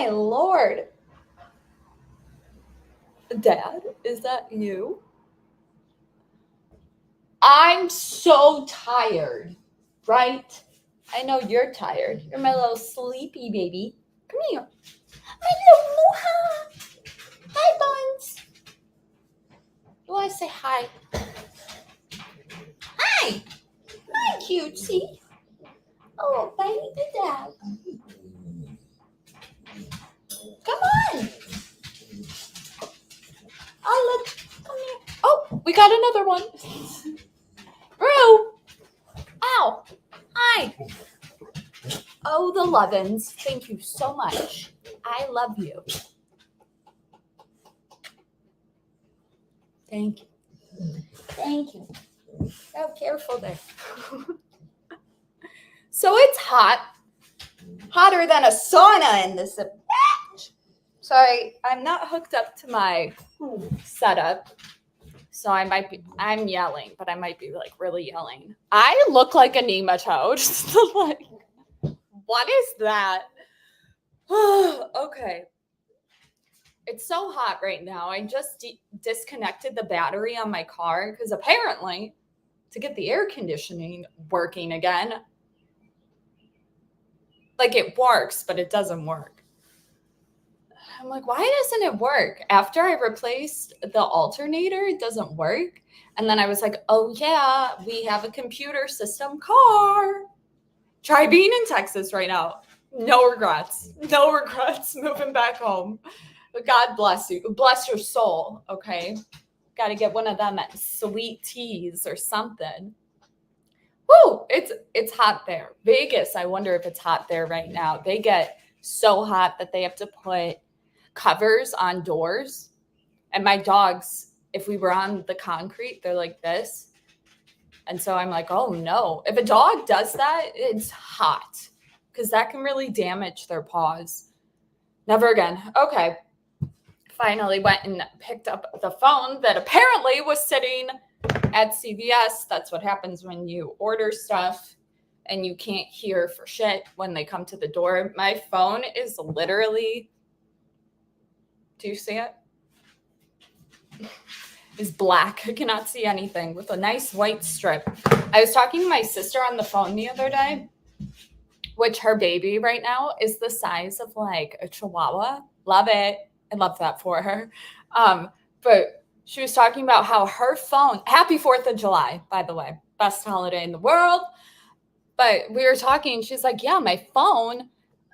my Lord. Dad, is that you? I'm so tired, right? I know you're tired. You're my little sleepy baby. Come here. My little moha. Hi, Buns. You want to say hi? Hi. Hi, cutesy. Oh, baby dad. Come on. Come here. Oh, we got another one. Brew. Ow. Hi. Oh, the Lovins. Thank you so much. I love you. Thank you. Thank you. Oh, careful there. So it's hot. Hotter than a sauna in this bitch. Sorry, I'm not hooked up to my setup. So I'm yelling, but I might be like really yelling. I look like a nematode. Like, what is that? Okay. It's so hot right now. I just disconnected the battery on my car because apparently to get the air conditioning working again, like it works, but it doesn't work. I'm like, why doesn't it work? After I replaced the alternator, it doesn't work. And then I was like, oh yeah, we have a computer system car. Try being in Texas right now. No regrets. No regrets moving back home. But God bless you. Bless your soul, okay? Got to get one of them sweet teas or something. Woo! It's hot there. Vegas, I wonder if it's hot there right now. They get so hot that they have to put covers on doors. And my dogs, if we were on the concrete, they're like this. And so I'm like, oh no. If a dog does that, it's hot because that can really damage their paws. Never again. Okay. Finally went and picked up the phone that apparently was sitting at CVS. That's what happens when you order stuff and you can't hear for shit when they come to the door. My phone is literally, do you see it? Is black. I cannot see anything with a nice white strip. I was talking to my sister on the phone the other day, which her baby right now is the size of like a chihuahua. Love it. I love that for her. But she was talking about how her phone, happy 4th of July, by the way, best holiday in the world. But we were talking, she's like, yeah, my phone,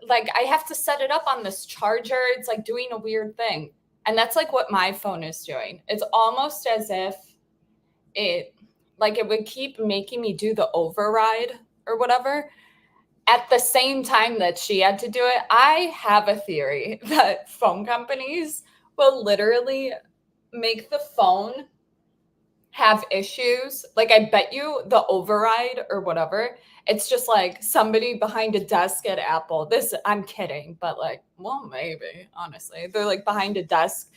like I have to set it up on this charger. It's like doing a weird thing. And that's like what my phone is doing. It's almost as if it would keep making me do the override or whatever. At the same time that she had to do it, I have a theory that phone companies will literally make the phone have issues. Like I bet you the override or whatever, it's just like somebody behind a desk at Apple. This, I'm kidding, but like, well, maybe, honestly. They're like behind a desk,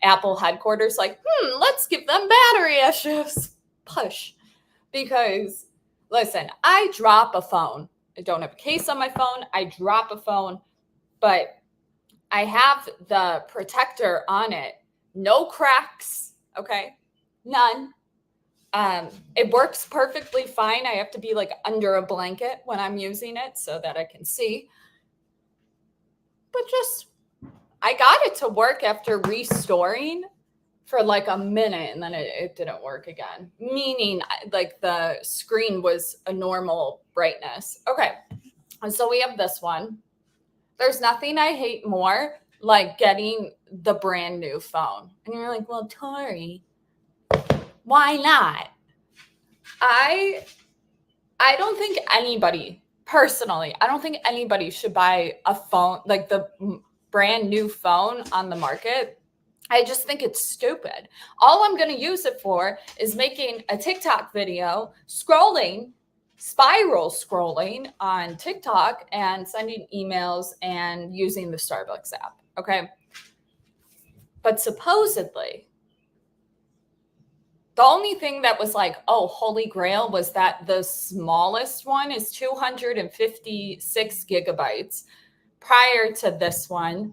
Apple headquarters, like, let's give them battery issues. Push. Because, listen, I drop a phone. I don't have a case on my phone. I drop a phone, but I have the protector on it. No cracks, okay? None. It works perfectly fine. I have to be like under a blanket when I'm using it so that I can see. But just, I got it to work after restoring for like a minute and then it didn't work again. Meaning like the screen was a normal brightness. Okay. So we have this one. There's nothing I hate more like getting the brand new phone. And you're like, well, Tori, why not? I don't think anybody, personally, I don't think anybody should buy a phone, like the brand new phone on the market. I just think it's stupid. All I'm going to use it for is making a TikTok video, spiral scrolling on TikTok and sending emails and using the Starbucks app. Okay. But supposedly, the only thing that was like, oh, holy grail was that the smallest one is 256 gigabytes prior to this one,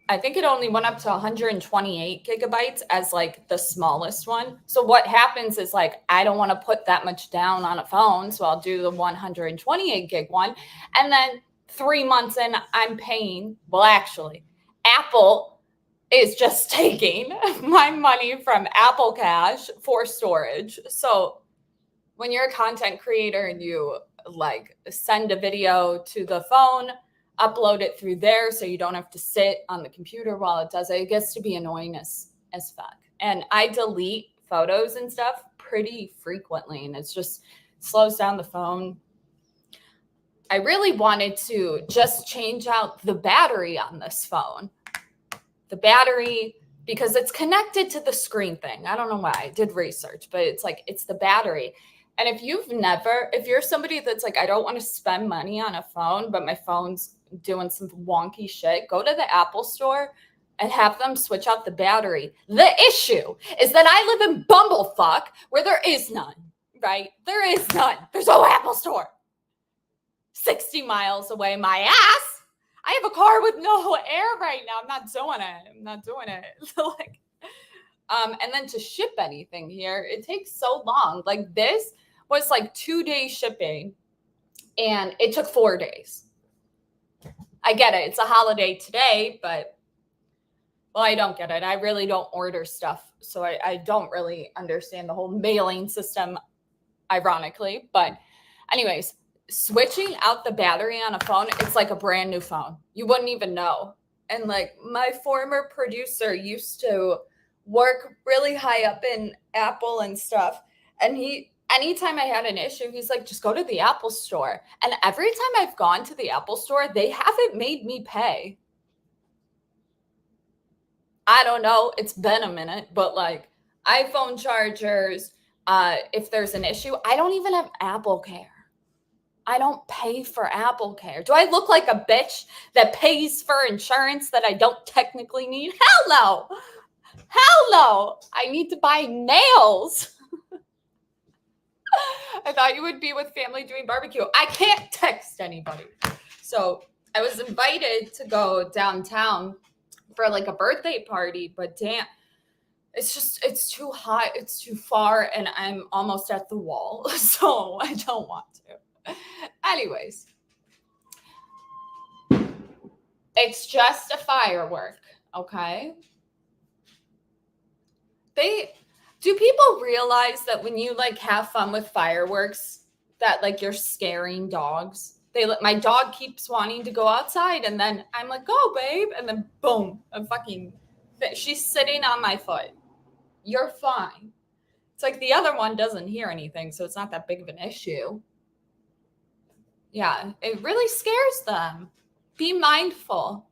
I think it only went up to 128 gigabytes as like the smallest one. So what happens is like, I don't want to put that much down on a phone. So I'll do the 128 gig one. And then 3 months in, I'm paying, well, actually, Apple is just taking my money from Apple Cash for storage. So when you're a content creator and you like send a video to the phone, upload it through there so you don't have to sit on the computer while it does it. It gets to be annoying as fuck. And I delete photos and stuff pretty frequently, and it's just slows down the phone. I really wanted to just change out the battery on this phone. The battery, because it's connected to the screen thing. I don't know why. I did research, but it's like, it's the battery. And if you're somebody that's like, I don't want to spend money on a phone, but my phone's doing some wonky shit, go to the Apple store and have them switch out the battery. The issue is that I live in Bumblefuck where there is none, right? There is none. There's no Apple store. 60 miles away, my ass. I have a car with no air right now. I'm not doing it. So like, and then to ship anything here, it takes so long. Like this was like 2-day shipping and it took 4 days. I get it. It's a holiday today, but well, I don't get it. I really don't order stuff. So I don't really understand the whole mailing system, ironically. But anyways, switching out the battery on a phone, it's like a brand new phone. You wouldn't even know. And like my former producer used to work really high up in Apple and stuff. And anytime I had an issue, he's like, just go to the Apple store. And every time I've gone to the Apple store, they haven't made me pay. I don't know. It's been a minute, but like iPhone chargers, if there's an issue, I don't even have Apple Care. I don't pay for Apple Care. Do I look like a bitch that pays for insurance that I don't technically need? Hell no. Hell no. I need to buy nails. I thought you would be with family doing barbecue. I can't text anybody. So I was invited to go downtown for like a birthday party, but damn, it's too hot. It's too far and I'm almost at the wall. So I don't want to. Anyways, it's just a firework, okay? Do people realize that when you like have fun with fireworks, that like you're scaring dogs? My dog keeps wanting to go outside, and then I'm like, "Go, babe," and then boom, she's sitting on my foot. You're fine. It's like the other one doesn't hear anything, so it's not that big of an issue. Yeah, it really scares them. Be mindful.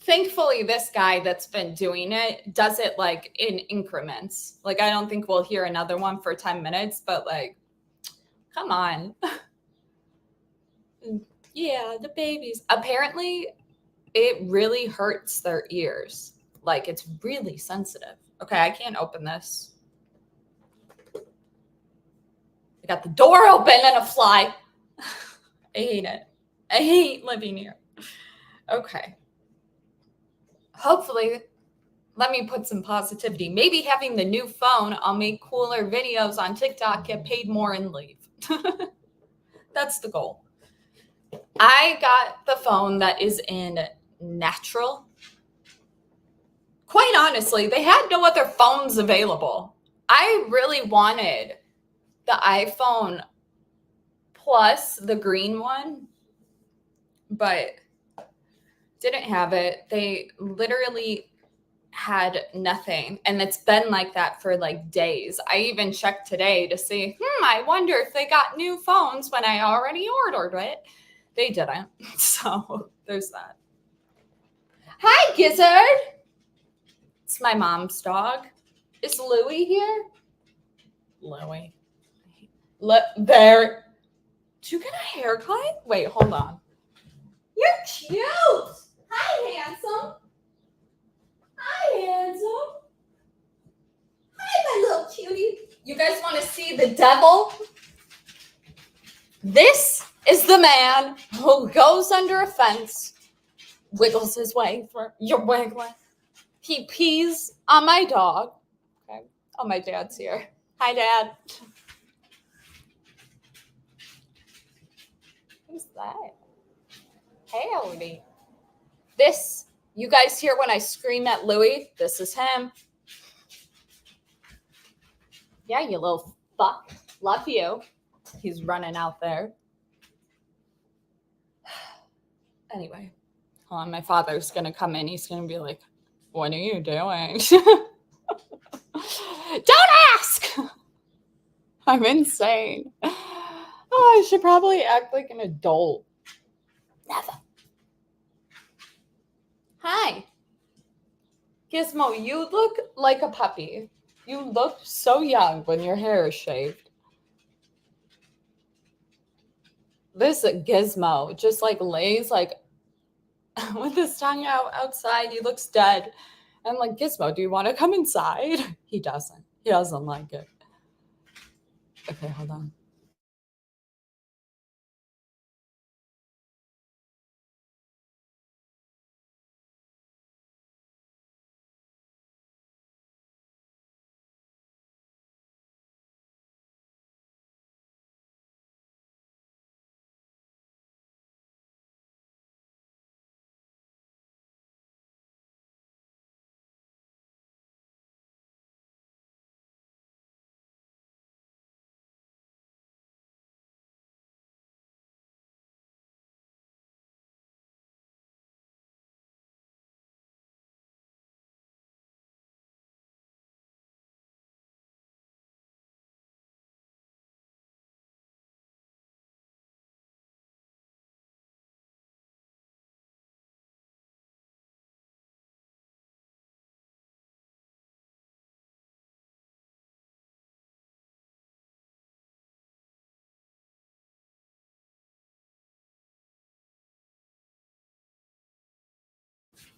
Thankfully, this guy that's been doing it does it like in increments. Like, I don't think we'll hear another one for 10 minutes, but like, come on. Yeah, the babies. Apparently, it really hurts their ears. Like, it's really sensitive. Okay, I can't open this. I got the door open and a fly. I hate it. I hate living here. Okay. Hopefully, let me put some positivity. Maybe having the new phone, I'll make cooler videos on TikTok, get paid more, and leave. That's the goal. I got the phone that is in natural. Quite honestly, they had no other phones available. I really wanted the iPhone Plus, the green one, but didn't have it. They literally had nothing. And it's been like that for like days. I even checked today to see, I wonder if they got new phones when I already ordered it. They didn't. So there's that. Hi, Gizzard. It's my mom's dog. Is Louie here? Louie. There. Did you get a haircut? Wait, hold on. You're cute. Hi, handsome. Hi, handsome. Hi, my little cutie. You guys want to see the devil? This is the man who goes under a fence, wiggles his way through. You're wiggling. He pees on my dog. Okay. Oh, my dad's here. Hi, Dad. Who's that? Hey, Odie. This, you guys hear when I scream at Louie? This is him. Yeah, you little fuck. Love you. He's running out there. Anyway, hold on. My father's going to come in. He's going to be like, what are you doing? Don't ask! I'm insane. Oh, I should probably act like an adult. Never. Hi. Gizmo, you look like a puppy. You look so young when your hair is shaved. This Gizmo just like lays like with his tongue out outside. He looks dead. I'm like, Gizmo, do you want to come inside? He doesn't. He doesn't like it. Okay, hold on.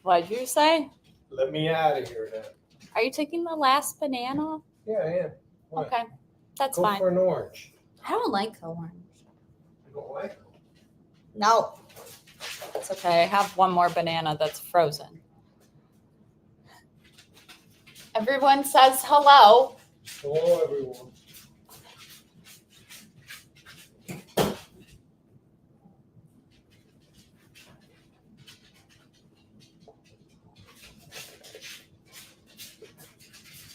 What'd you say? Let me out of here now. Are you taking the last banana? Yeah, I am. What? Okay, that's Go fine. for an orange. I don't like the orange. You don't like them? No. It's okay. I have one more banana that's frozen. Everyone says hello. Hello, everyone.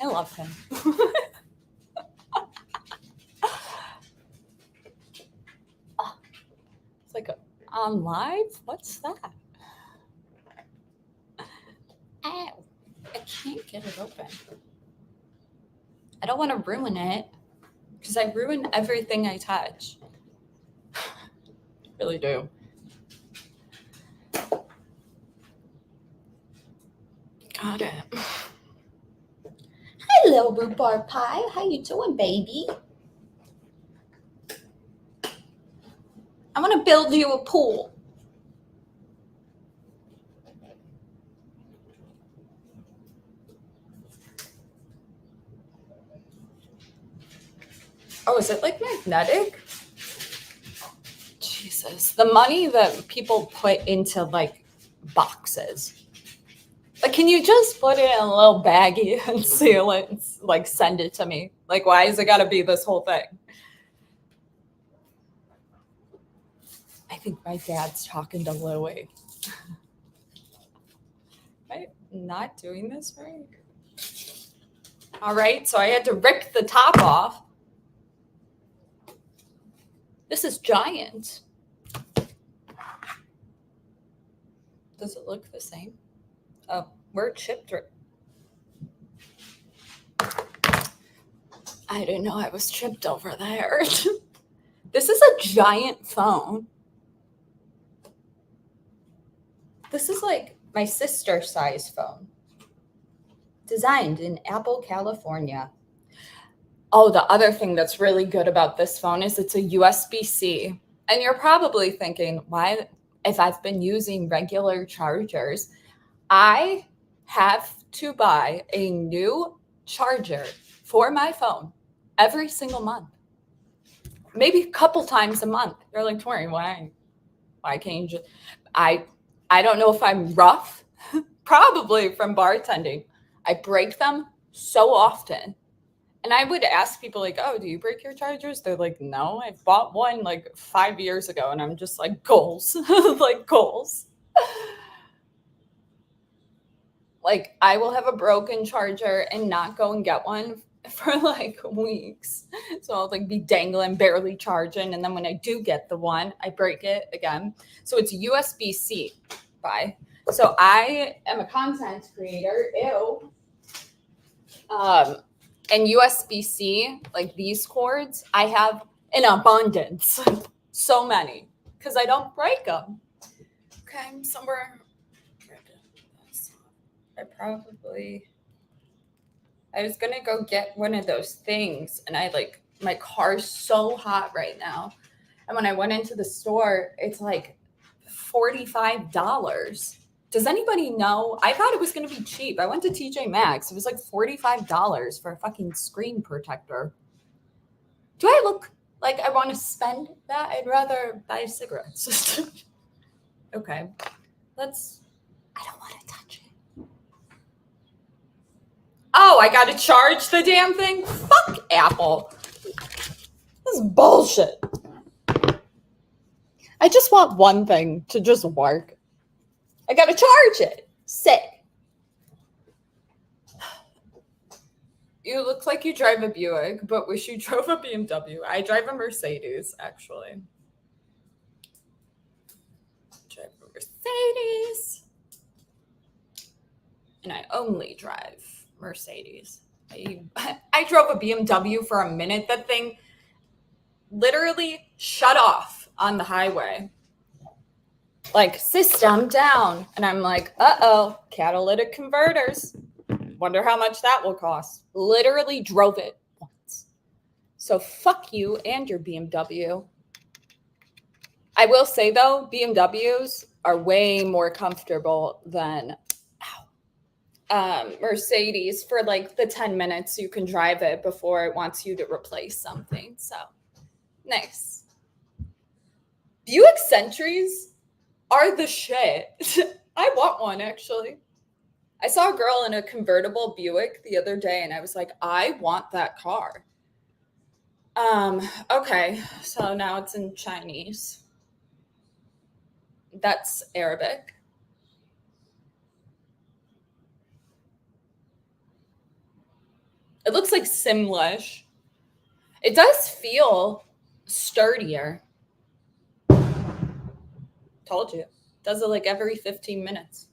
I love him. It's like on live? What's that? Ow. I can't get it open. I don't want to ruin it because I ruin everything I touch. Really do. Got it. Hello, rhubarb pie. How you doing, baby? I'm gonna build you a pool. Oh, is it like magnetic? Jesus. The money that people put into like boxes. Like, can you just put it in a little baggie and seal it and like send it to me? Like, why is it gotta be this whole thing? I think my dad's talking to Louie. Am I not doing this right? All right, so I had to rip the top off. This is giant. Does it look the same? Oh, we're chipped. I didn't know I was chipped over there. This is a giant phone. This is like my sister's size phone. Designed in Apple, California. Oh, the other thing that's really good about this phone is it's a USB-C. And you're probably thinking, why, if I've been using regular chargers, I have to buy a new charger for my phone every single month. maybe a couple times a month. They're like, Tori, why can't you just, I don't know if I'm rough, probably from bartending. I break them so often. And I would ask people like, oh, do you break your chargers? They're like, no, I bought one like 5 years ago. And I'm just like, goals, like goals. Like I will have a broken charger and not go and get one for like weeks. So I'll like be dangling, barely charging. And then when I do get the one, I break it again. So it's USB-C. Bye. So I am a content creator. Ew. And USB-C, like these cords, I have in abundance. So many. Because I don't break them. Okay, I'm somewhere. I was gonna go get one of those things, and my car's so hot right now. And when I went into the store, it's like $45. Does anybody know? I thought it was gonna be cheap. I went to TJ Maxx. It was like $45 for a fucking screen protector. Do I look like I want to spend that? I'd rather buy cigarettes. Okay, I don't want to touch it. Oh, I got to charge the damn thing? Fuck Apple. This is bullshit. I just want one thing to just work. I got to charge it. Sick. You look like you drive a Buick, but wish you drove a BMW. I drive a Mercedes, actually. Drive a Mercedes. And I only drive Mercedes. I drove a BMW for a minute. That thing literally shut off on the highway. Like, system down. And I'm like, uh-oh, catalytic converters. Wonder how much that will cost. Literally drove it once. So fuck you and your BMW. I will say, though, BMWs are way more comfortable than Mercedes for like the 10 minutes you can drive it before it wants you to replace something. So nice. Buick Sentries are the shit. I want one, actually. I saw a girl in a convertible Buick the other day and I was like, I want that car. Okay, so now it's in Chinese. That's Arabic. It looks like Simlish. It does feel sturdier. Told you. Does it like every 15 minutes.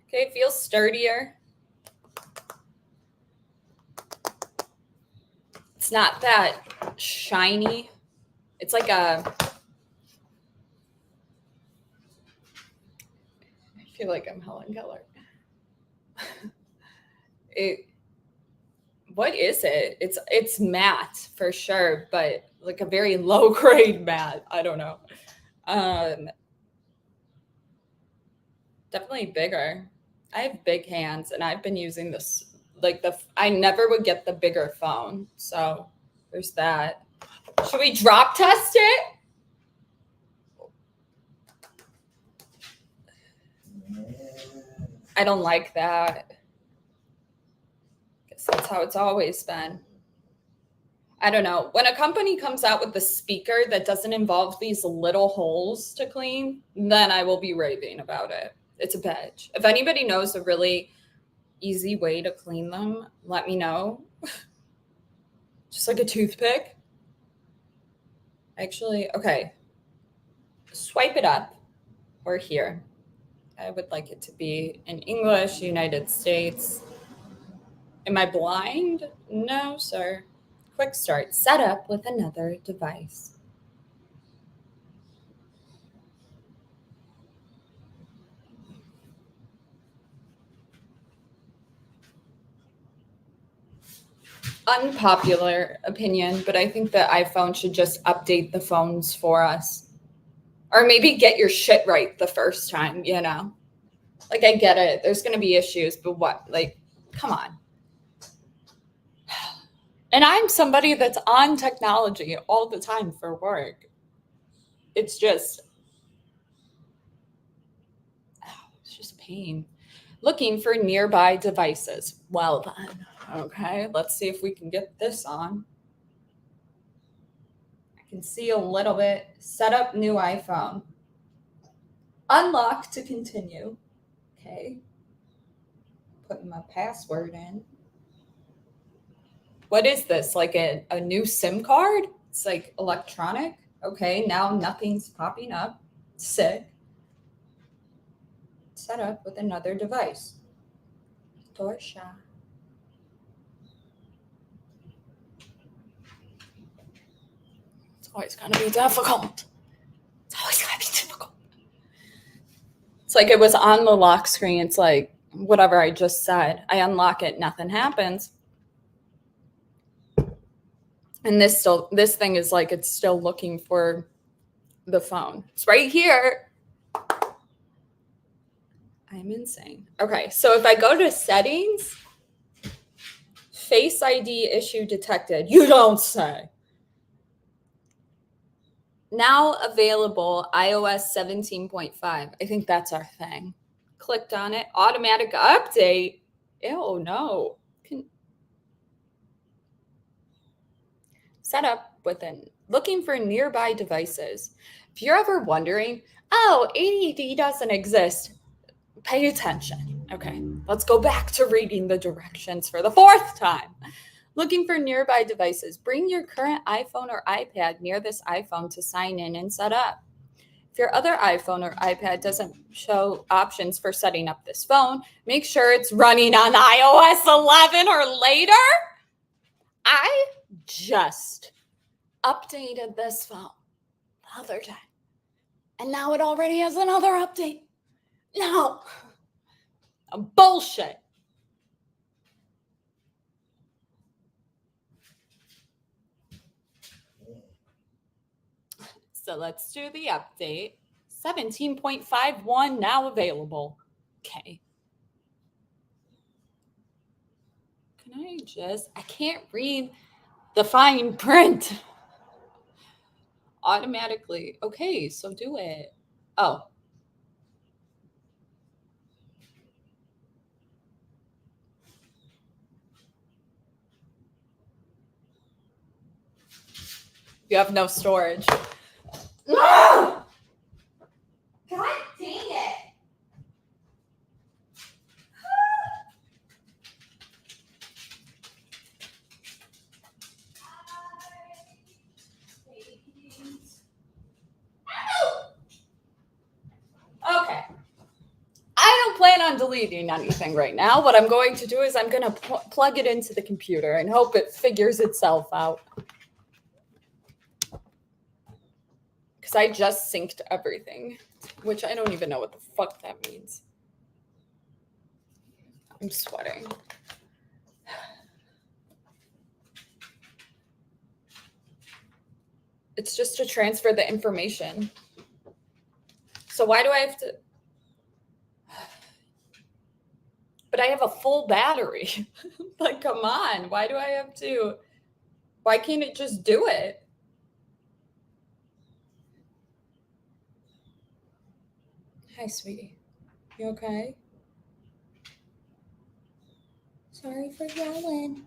Okay, it feels sturdier. It's not that shiny. It's like a... I feel like I'm Helen Keller. What is it? It's matte for sure, but like a very low grade matte. I don't know. Definitely bigger. I have big hands and I've been using this I never would get the bigger phone. So there's that. Should we drop test it? I don't like that. Guess that's how it's always been. I don't know. When a company comes out with the speaker that doesn't involve these little holes to clean, then I will be raving about it. It's a bitch. If anybody knows a really easy way to clean them, let me know. Just like a toothpick. Actually, okay. Swipe it up or here. I would like it to be in English, United States. Am I blind? No, sir. Quick start. Set up with another device. Unpopular opinion, but I think that iPhone should just update the phones for us. Or maybe get your shit right the first time, you know? Like, I get it. There's going to be issues, but what? Like, come on. And I'm somebody that's on technology all the time for work. It's just a pain. Looking for nearby devices. Well then, okay, let's see if we can get this on. I can see a little bit. Set up new iPhone. Unlock to continue. Okay. Putting my password in. What is this? Like a new SIM card? It's like electronic. Okay, now nothing's popping up. Sick. Set up with another device. Torshaa. It's always gonna be difficult. It's always gonna be difficult. It's like it was on the lock screen. It's like whatever I just said. I unlock it, nothing happens. And this thing is like it's still looking for the phone. It's right here. I'm insane. Okay, so if I go to settings, Face ID issue detected. You don't say. Now available iOS 17.5. I think that's our thing. Clicked on it. Automatic update. Ew, no. Set up within. Looking for nearby devices. If you're ever wondering, oh, ADD doesn't exist, pay attention. Okay, let's go back to reading the directions for the fourth time. Looking for nearby devices. Bring your current iPhone or iPad near this iPhone to sign in and set up. If your other iPhone or iPad doesn't show options for setting up this phone, make sure it's running on iOS 11 or later. I just updated this phone the other day, and now it already has another update. No, bullshit. So let's do the update. 17.51 now available. Okay. I can't read the fine print. Automatically. Okay, so do it. Oh. You have no storage. God dang it. Okay. I don't plan on deleting anything right now. What I'm going to do is I'm going to plug it into the computer and hope it figures itself out. Because I just synced everything, which I don't even know what the fuck that means. I'm sweating. It's just to transfer the information. So why do I have to? But I have a full battery. Like, come on. Why do I have to? Why can't it just do it? Hi, sweetie. You okay? Sorry for yelling.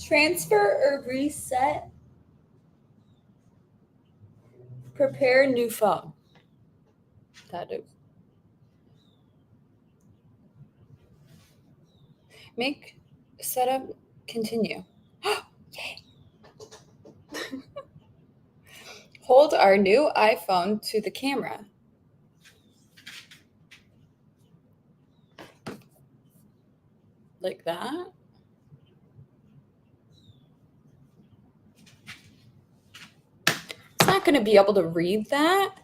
Transfer or reset. Prepare new phone. That is. Make setup continue. Yay. Hold our new iPhone to the camera. Like that. It's not going to be able to read that.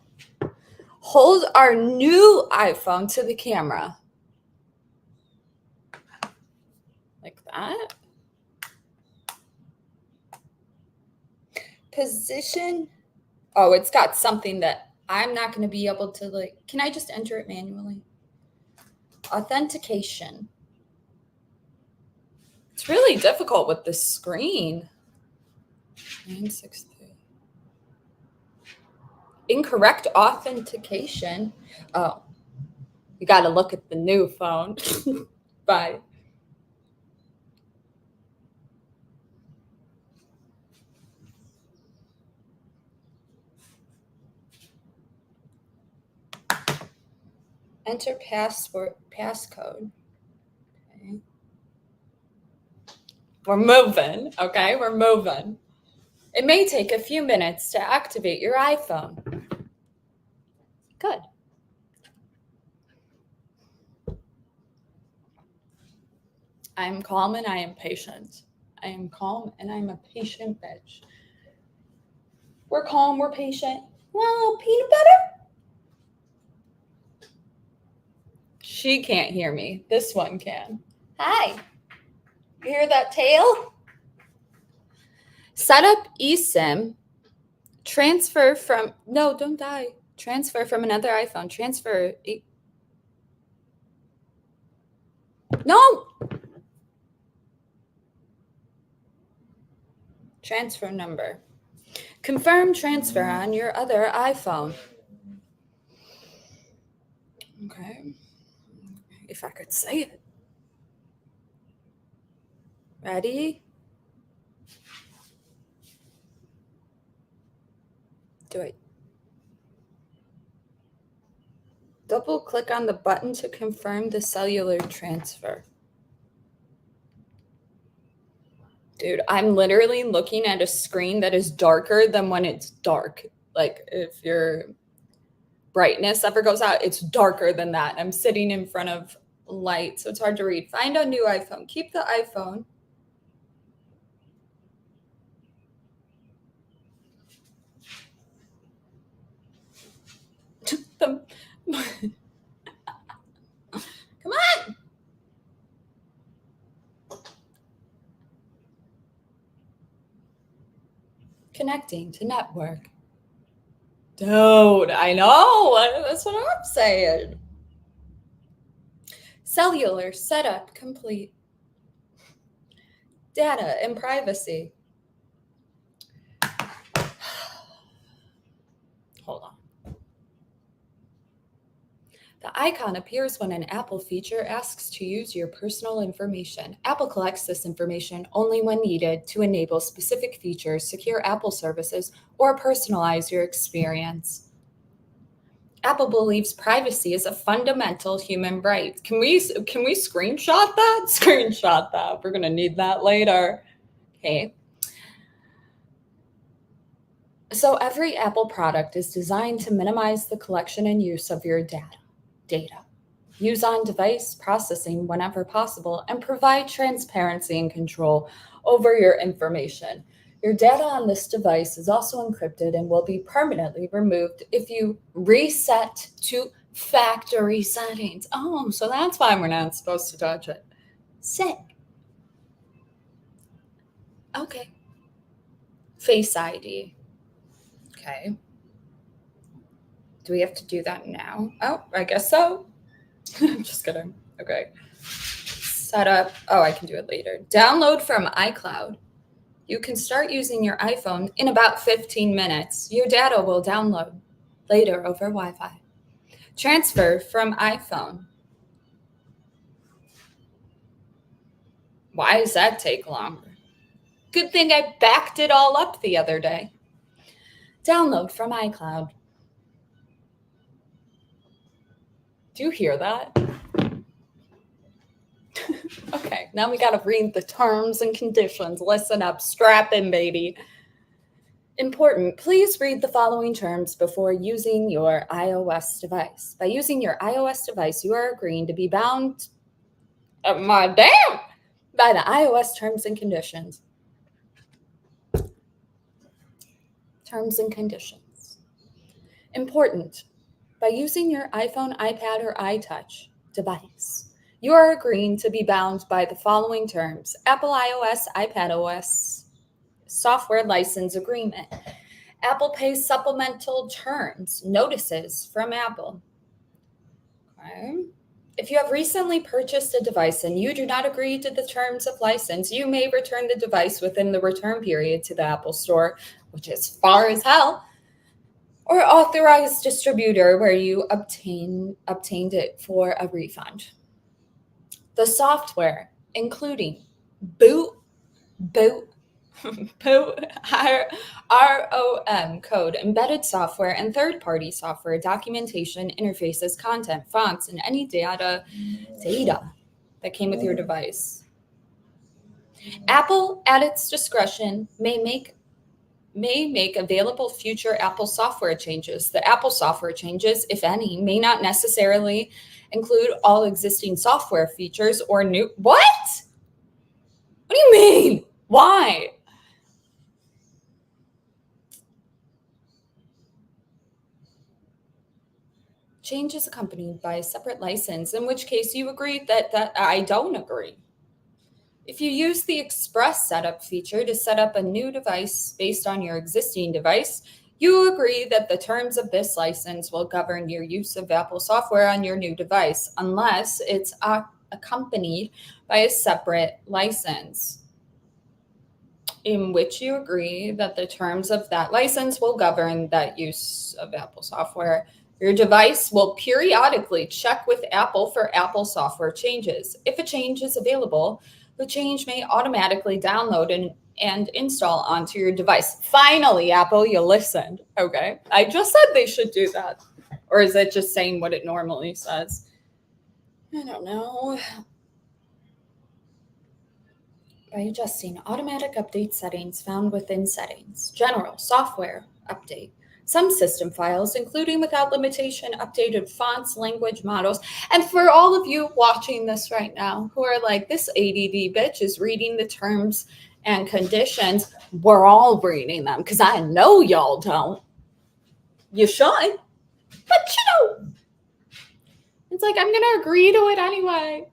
Hold our new iPhone to the camera. Like that. Position. Oh, it's got something that I'm not going to be able to, like, can I just enter it manually? Authentication. It's really difficult with this screen. 963. Incorrect authentication. Oh, you got to look at the new phone. Bye. Enter passcode. Okay. We're moving. Okay, we're moving. It may take a few minutes to activate your iPhone. Good. I am calm and I am patient. I am calm and I'm a patient bitch. We're calm, we're patient. Want a little peanut butter? She can't hear me. This one can. Hi. You hear that tail? Set up eSIM. Transfer from, no, don't die. Transfer from another iPhone. No. Transfer number. Confirm transfer on your other iPhone. Okay. If I could say it. Ready? Do it. Double click on the button to confirm the cellular transfer. Dude, I'm literally looking at a screen that is darker than when it's dark. Like if your brightness ever goes out, it's darker than that. I'm sitting in front of light, so it's hard to read. Find a new iPhone. Keep the iPhone. Come on. Connecting to network. Dude, I know. That's what I'm saying. Cellular setup complete. Data and privacy. Hold on. The icon appears when an Apple feature asks to use your personal information. Apple collects this information only when needed to enable specific features, secure Apple services, or personalize your experience. Apple believes privacy is a fundamental human right. Can we screenshot that? Screenshot that. We're going to need that later. Okay. So every Apple product is designed to minimize the collection and use of your data. Use on-device processing whenever possible, and provide transparency and control over your information. Your data on this device is also encrypted and will be permanently removed if you reset to factory settings. Oh, so that's why we're not supposed to touch it. Sick. Okay. Face ID. Okay. Do we have to do that now? Oh, I guess so. Just kidding. Okay. Set up. Oh, I can do it later. Download from iCloud. You can start using your iPhone in about 15 minutes. Your data will download later over Wi-Fi. Transfer from iPhone. Why does that take longer? Good thing I backed it all up the other day. Download from iCloud. Do you hear that? Okay, now we got to read the terms and conditions. Listen up, strap in, baby. Important, please read the following terms before using your iOS device. By using your iOS device, you are agreeing to be bound by the iOS terms and conditions. Terms and conditions. Important, by using your iPhone, iPad, or iTouch device, you are agreeing to be bound by the following terms: Apple iOS, iPadOS software license agreement, Apple Pay supplemental terms, notices from Apple. Okay. If you have recently purchased a device and you do not agree to the terms of license, you may return the device within the return period to the Apple Store, which is far as hell, or authorized distributor where you obtained it for a refund. The software, including boot, boot, boot, ROM code, embedded software, and third-party software, documentation, interfaces, content, fonts, and any data that came with your device. Apple, at its discretion, may make available future Apple software changes. The Apple software changes, if any, may not necessarily include all existing software features or new. What? What do you mean? Why? Change is accompanied by a separate license, in which case you agree that I don't agree. If you use the Express Setup feature to set up a new device based on your existing device, you agree that the terms of this license will govern your use of Apple software on your new device, unless it's accompanied by a separate license, in which you agree that the terms of that license will govern that use of Apple software. Your device will periodically check with Apple for Apple software changes. If a change is available, the change may automatically download and install onto your device. Finally, Apple, you listened. Okay. I just said they should do that. Or is it just saying what it normally says? I don't know. By adjusting automatic update settings found within settings, general software update, some system files, including without limitation, updated fonts, language models. And for all of you watching this right now who are like, this ADD bitch is reading the terms and conditions, we're all reading them because I know y'all don't. You should. But it's like, I'm going to agree to it anyway.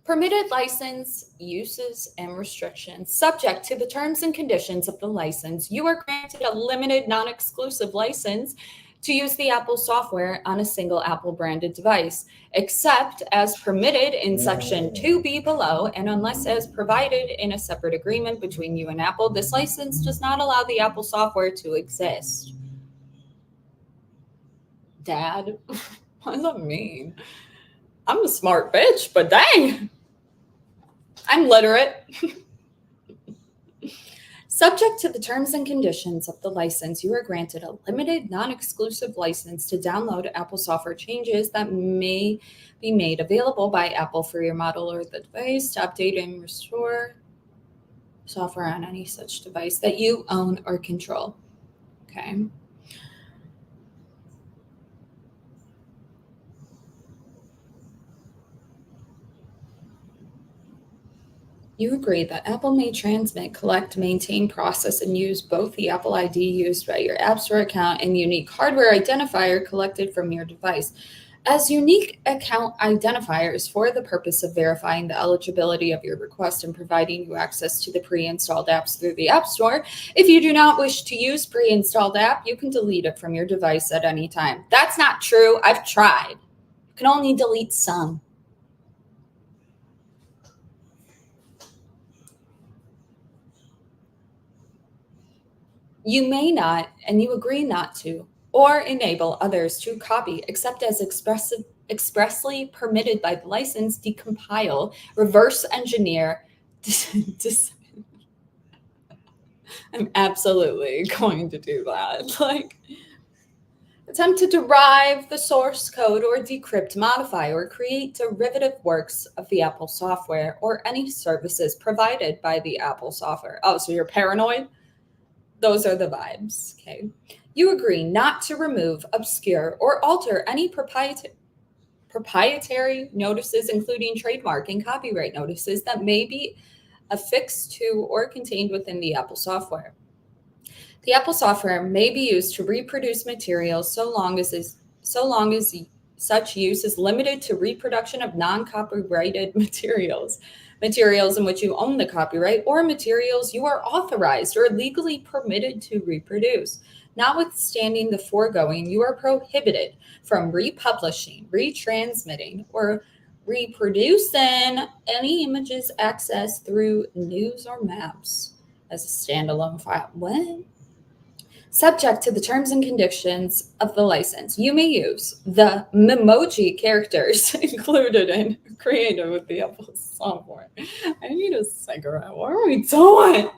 Permitted license uses and restrictions. Subject to the terms and conditions of the license, you are granted a limited non-exclusive license to use the Apple software on a single Apple branded device, except as permitted in section 2B below, and unless as provided in a separate agreement between you and Apple, this license does not allow the Apple software to exist. Dad, what does that mean? I'm a smart bitch, but dang. I'm literate. Subject to the terms and conditions of the license, you are granted a limited, non-exclusive license to download Apple software changes that may be made available by Apple for your model or the device, to update and restore software on any such device that you own or control. Okay. You agree that Apple may transmit, collect, maintain, process, and use both the Apple ID used by your App Store account and unique hardware identifier collected from your device as unique account identifiers for the purpose of verifying the eligibility of your request and providing you access to the pre-installed apps through the App Store. If you do not wish to use pre-installed app, you can delete it from your device at any time. That's not true. I've tried. You can only delete some. You may not, and you agree not to, or enable others to copy, except as expressly permitted by the license, decompile, reverse engineer. I'm absolutely going to do that. Like, attempt to derive the source code or decrypt, modify, or create derivative works of the Apple software or any services provided by the Apple software. Oh, so you're paranoid? Those are the vibes, okay? You agree not to remove, obscure, or alter any proprietary notices, including trademark and copyright notices that may be affixed to or contained within the Apple software. The Apple software may be used to reproduce materials so long as such use is limited to reproduction of non-copyrighted materials in which you own the copyright, or materials you are authorized or legally permitted to reproduce. Notwithstanding the foregoing, you are prohibited from republishing, retransmitting, or reproducing any images accessed through news or maps as a standalone file. What? Subject to the terms and conditions of the license, you may use the memoji characters included and created with the Apple software. I need a cigarette. What are we doing?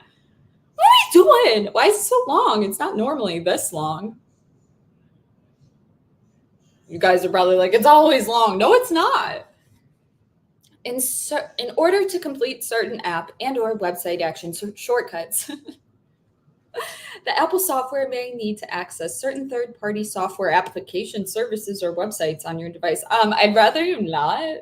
What are we doing? Why is it so long? It's not normally this long. You guys are probably like, it's always long. No, it's not. In order to complete certain app and or website actions or shortcuts, the Apple software may need to access certain third-party software application services or websites on your device. I'd rather you not.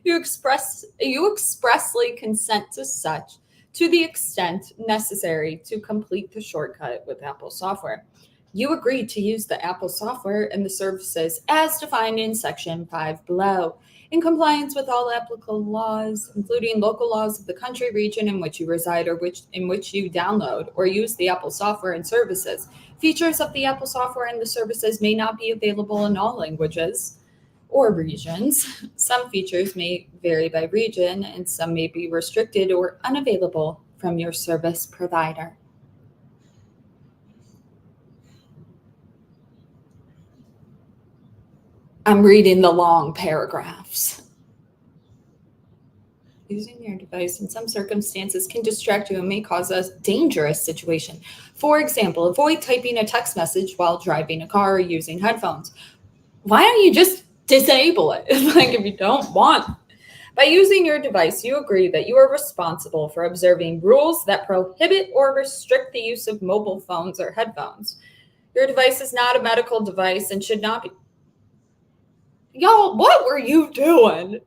You expressly consent to such to the extent necessary to complete the shortcut with Apple software. You agree to use the Apple software and the services as defined in Section 5 below, in compliance with all applicable laws, including local laws of the country, region in which you reside, or in which you download or use the Apple software and services. Features of the Apple software and the services may not be available in all languages or regions. Some features may vary by region, and some may be restricted or unavailable from your service provider. I'm reading the long paragraphs. Using your device in some circumstances can distract you and may cause a dangerous situation. For example, avoid typing a text message while driving a car or using headphones. Why don't you just disable it? Like, if you don't want. By using your device, you agree that you are responsible for observing rules that prohibit or restrict the use of mobile phones or headphones. Your device is not a medical device and should not be. Y'all, what were you doing?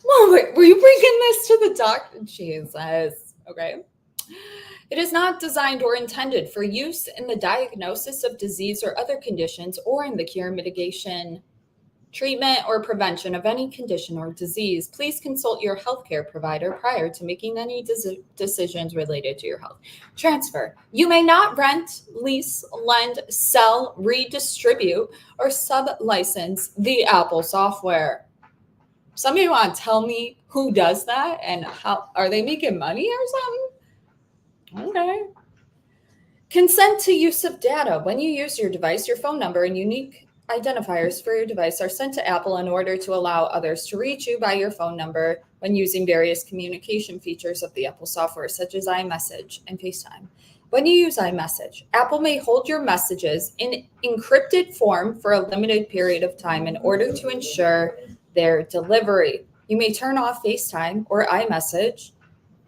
Were you bringing this to the doctor? Jesus. Okay. It is not designed or intended for use in the diagnosis of disease or other conditions, or in the cure, mitigation, treatment, or prevention of any condition or disease. Please consult your healthcare provider prior to making any decisions related to your health. Transfer. You may not rent, lease, lend, sell, redistribute, or sub-license the Apple software. Somebody want to tell me who does that and how? Are they making money or something? Okay. Consent to use of data. When you use your device, your phone number and unique identifiers for your device are sent to Apple in order to allow others to reach you by your phone number when using various communication features of the Apple software, such as iMessage and FaceTime. When you use iMessage, Apple may hold your messages in encrypted form for a limited period of time in order to ensure their delivery. You may turn off FaceTime or iMessage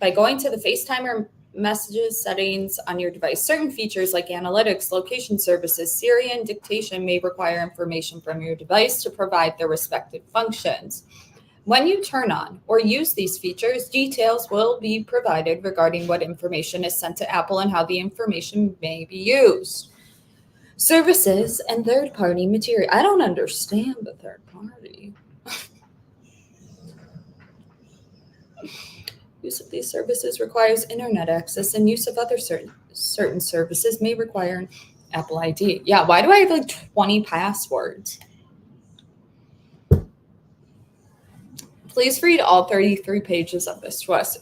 by going to the FaceTime or messages settings on your device. Certain features like analytics, location services, Siri, and dictation may require information from your device to provide their respective functions. When you turn on or use these features, details will be provided regarding what information is sent to Apple and how the information may be used. Services and third-party material. I don't understand the third party. Use of these services requires internet access, and use of other certain services may require an Apple ID. Yeah, why do I have like 20 passwords? Please read all 33 pages of this to us.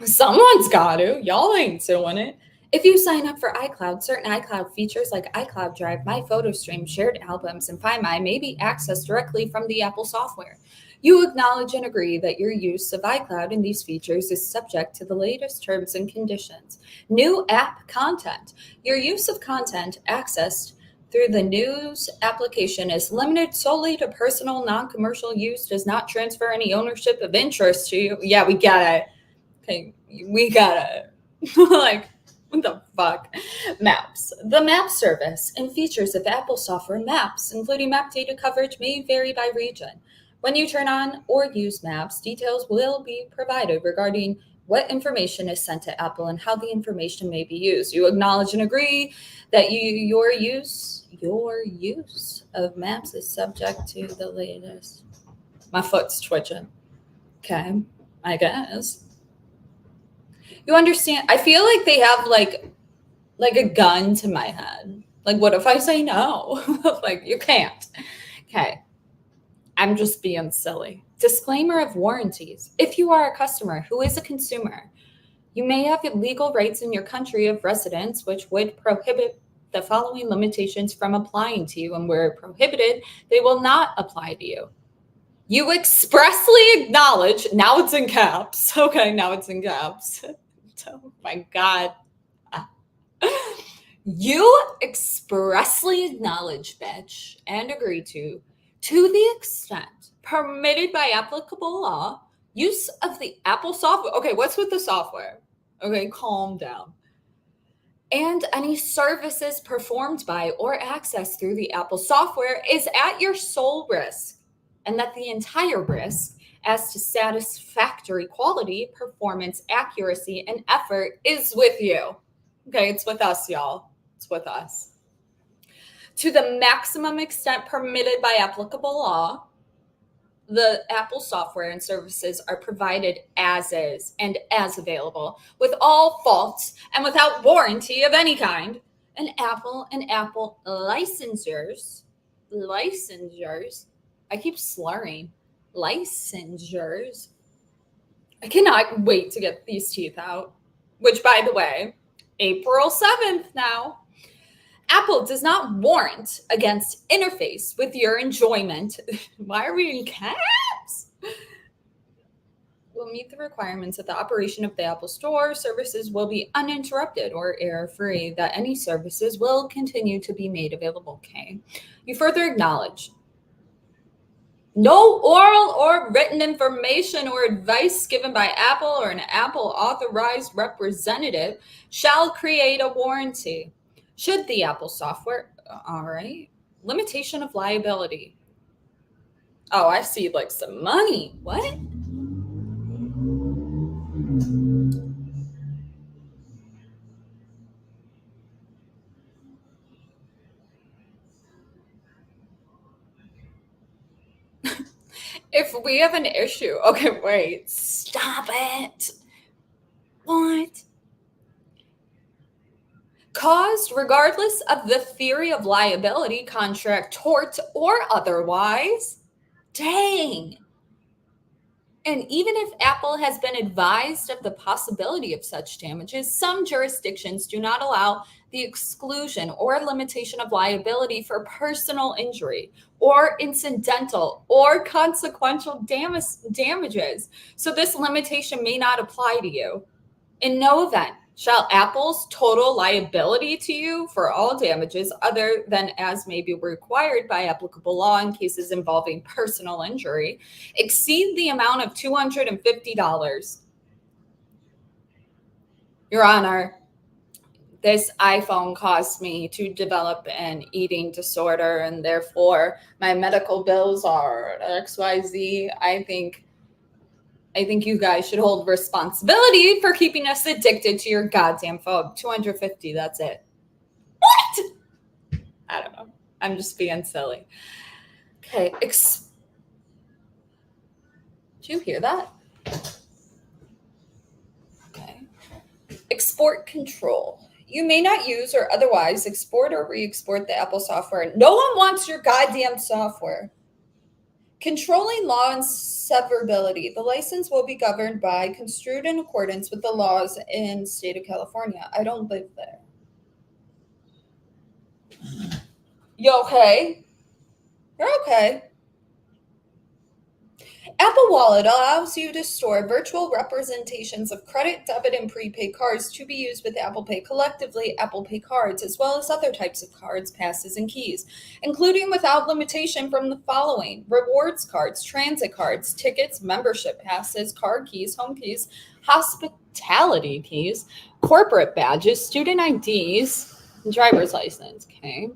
Someone's got to. Y'all ain't doing it. If you sign up for iCloud, certain iCloud features like iCloud Drive, My Photo Stream, Shared Albums, and Find My may be accessed directly from the Apple software. You acknowledge and agree that your use of iCloud and these features is subject to the latest terms and conditions. New app content. Your use of content accessed through the news application is limited solely to personal, non-commercial use, does not transfer any ownership of interest to you. Yeah, we got it. Okay, we got it. Like, what the fuck? Maps. The map service and features of Apple software maps, including map data coverage, may vary by region. When you turn on or use maps, details will be provided regarding what information is sent to Apple and how the information may be used. You acknowledge and agree that your use of maps is subject to the latest. My foot's twitching. Okay, I guess. You understand? I feel like they have like like a gun to my head. Like, what if I say no? Like, you can't. Okay. I'm just being silly. Disclaimer of warranties. If you are a customer who is a consumer, you may have legal rights in your country of residence, which would prohibit the following limitations from applying to you, and where prohibited, they will not apply to you. You expressly acknowledge, now it's in caps. Okay, now it's in caps. Oh my God. You expressly acknowledge, bitch, and agree to the extent permitted by applicable law, use of the Apple software. Okay, what's with the software? Okay, calm down. And any services performed by or accessed through the Apple software is at your sole risk, and that the entire risk as to satisfactory quality, performance, accuracy, and effort is with you. Okay, it's with us, y'all. It's with us. To the maximum extent permitted by applicable law, the Apple software and services are provided as is and as available, with all faults and without warranty of any kind. And Apple licensors, I keep slurring, licensors. I cannot wait to get these teeth out, which, by the way, April 7th now. Apple does not warrant against interface with your enjoyment. Why are we in caps? Will meet the requirements that the operation of the Apple Store services will be uninterrupted or error-free, that any services will continue to be made available. Okay. You further acknowledge no oral or written information or advice given by Apple or an Apple authorized representative shall create a warranty. Should the Apple software, all right, limitation of liability. Oh, I see like some money. What? If we have an issue, okay, wait, stop it. What? Caused, regardless of the theory of liability, contract, tort, or otherwise. Dang. And even if Apple has been advised of the possibility of such damages, some jurisdictions do not allow the exclusion or limitation of liability for personal injury or incidental or consequential damages. So this limitation may not apply to you. In no event shall Apple's total liability to you for all damages other than as may be required by applicable law in cases involving personal injury exceed the amount of $250. Your Honor, this iPhone caused me to develop an eating disorder, and therefore my medical bills are XYZ. I think you guys should hold responsibility for keeping us addicted to your goddamn phone. 250, that's it. What? I don't know. I'm just being silly. Okay. Did you hear that? Okay. Export control. You may not use or otherwise export or re-export the Apple software. No one wants your goddamn software. Controlling law and severability. The license will be governed by, construed in accordance with the laws in the state of California. I don't live there. You okay? You're okay. Apple Wallet allows you to store virtual representations of credit, debit, and prepaid cards to be used with Apple Pay, collectively Apple Pay cards, as well as other types of cards, passes, and keys, including without limitation from the following: rewards cards, transit cards, tickets, membership passes, car keys, home keys, hospitality keys, corporate badges, student IDs, and driver's license. Okay.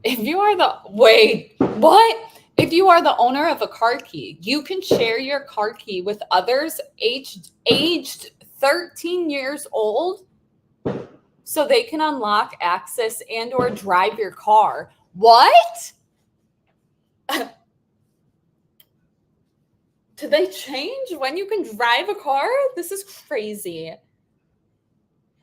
If you are If you are the owner of a car key, you can share your car key with others aged 13 years old so they can unlock, access, and or drive your car. What? Did they change when you can drive a car? This is crazy.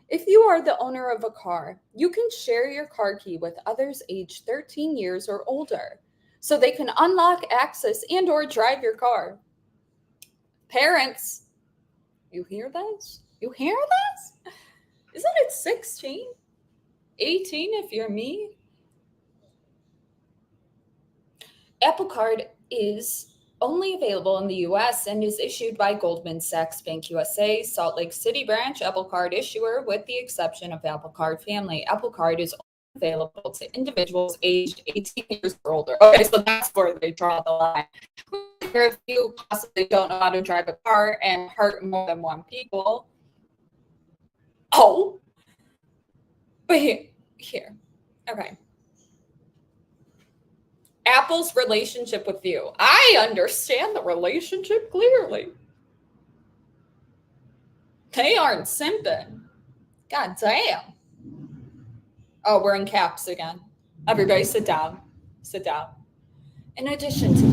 If you are the owner of a car, you can share your car key with others aged 13 years or older, so they can unlock, access, and or drive your car. Parents, you hear this? You hear this? Isn't it 16? 18 if you're me? Apple Card is only available in the US and is issued by Goldman Sachs Bank USA, Salt Lake City branch, Apple Card issuer, with the exception of Apple Card family. Apple Card is only available to individuals aged 18 years or older. Okay, so that's where they draw the line. If you possibly don't know how to drive a car and hurt more than one people. Oh, but here. Okay. Apple's relationship with you. I understand the relationship clearly. They aren't simping. God damn. Oh, we're in caps again. Everybody sit down. Sit down. In addition to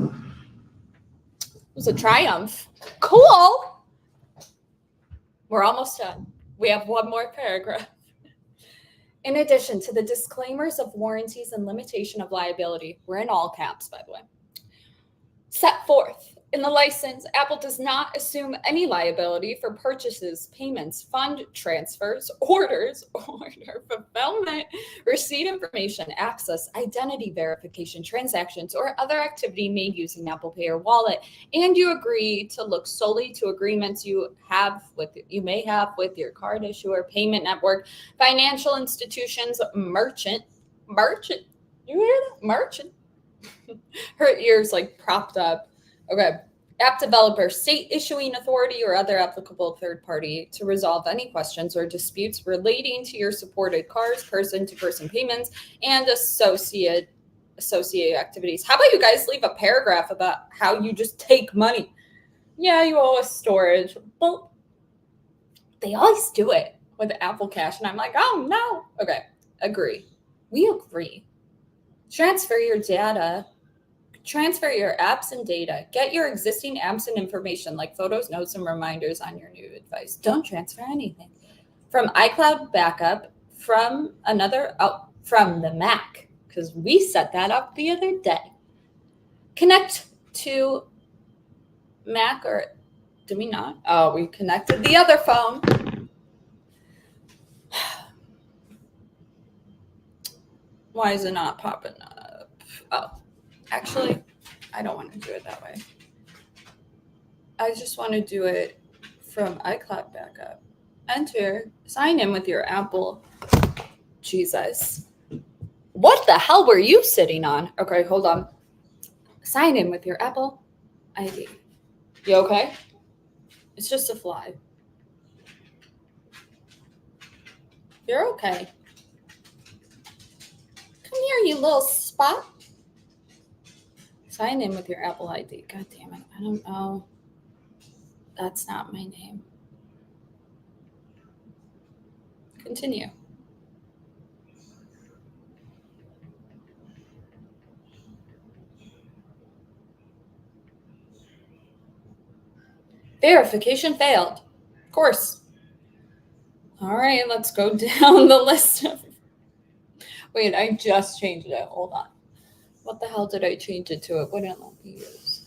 it was a triumph. Cool. We're almost done. We have one more paragraph. In addition to the disclaimers of warranties and limitation of liability, we're in all caps, by the way, set forth in the license, Apple does not assume any liability for purchases, payments, fund transfers, orders, order fulfillment, receipt information, access, identity verification, transactions, or other activity made using Apple Pay or Wallet, and you agree to look solely to agreements you may have with your card issuer, payment network, financial institutions, merchant. You hear that? Merchant. Her ears like propped up. Okay. App developer, state issuing authority, or other applicable third party to resolve any questions or disputes relating to your supported cars, person-to-person payments, and associate activities. How about you guys leave a paragraph about how you just take money? Yeah, you owe us storage. Well, they always do it with Apple Cash, and I'm like, oh no. Okay, agree. We agree. Transfer your data. Transfer your apps and data. Get your existing apps and information like photos, notes, and reminders on your new device. Don't transfer anything. From iCloud backup, from the Mac, because we set that up the other day. Connect to Mac, or did we not? Oh, we connected the other phone. Why is it not popping up? Oh, actually, I don't want to do it that way. I just want to do it from iCloud backup. Enter, sign in with your Apple. Jesus. What the hell were you sitting on? Okay, hold on. Sign in with your Apple ID. You okay? It's just a fly. You're okay. Come here, you little spot. Sign in with your Apple ID. God damn it. I don't know. That's not my name. Continue. Verification failed. Of course. All right, let's go down the list of... Wait, I just changed it. Hold on. What the hell did I change it to? It wouldn't let me use.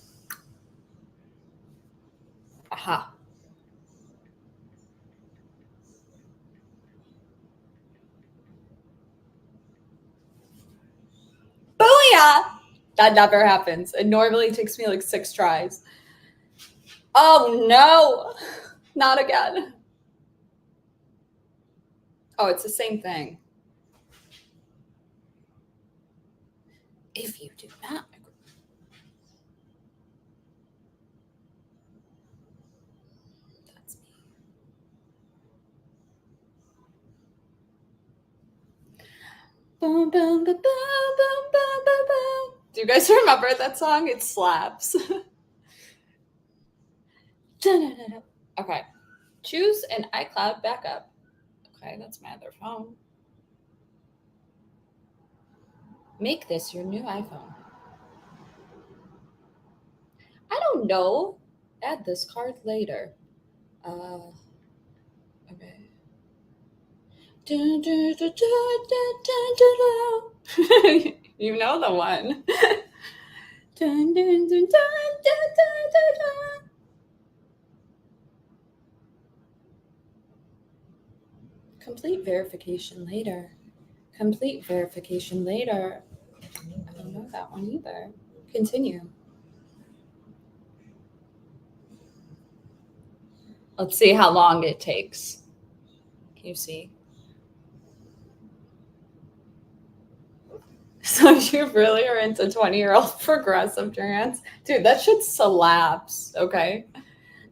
Aha. Booyah! That never happens. It normally takes me like 6 tries. Oh no! Not again. Oh, it's the same thing. If you do not agree. That's me. Boom, boom, boom, boom, boom, boom, boom, boom. Do you guys remember that song? It slaps. Okay. Choose an iCloud backup. Okay, that's my other phone. Make this your new iPhone. I don't know. Add this card later. Okay. You know the one. Complete verification later. Complete verification later. I don't know that one either. Continue. Let's see how long it takes. Can you see? So you really are into 20-year-old progressive trance? Dude, that shit slaps, okay?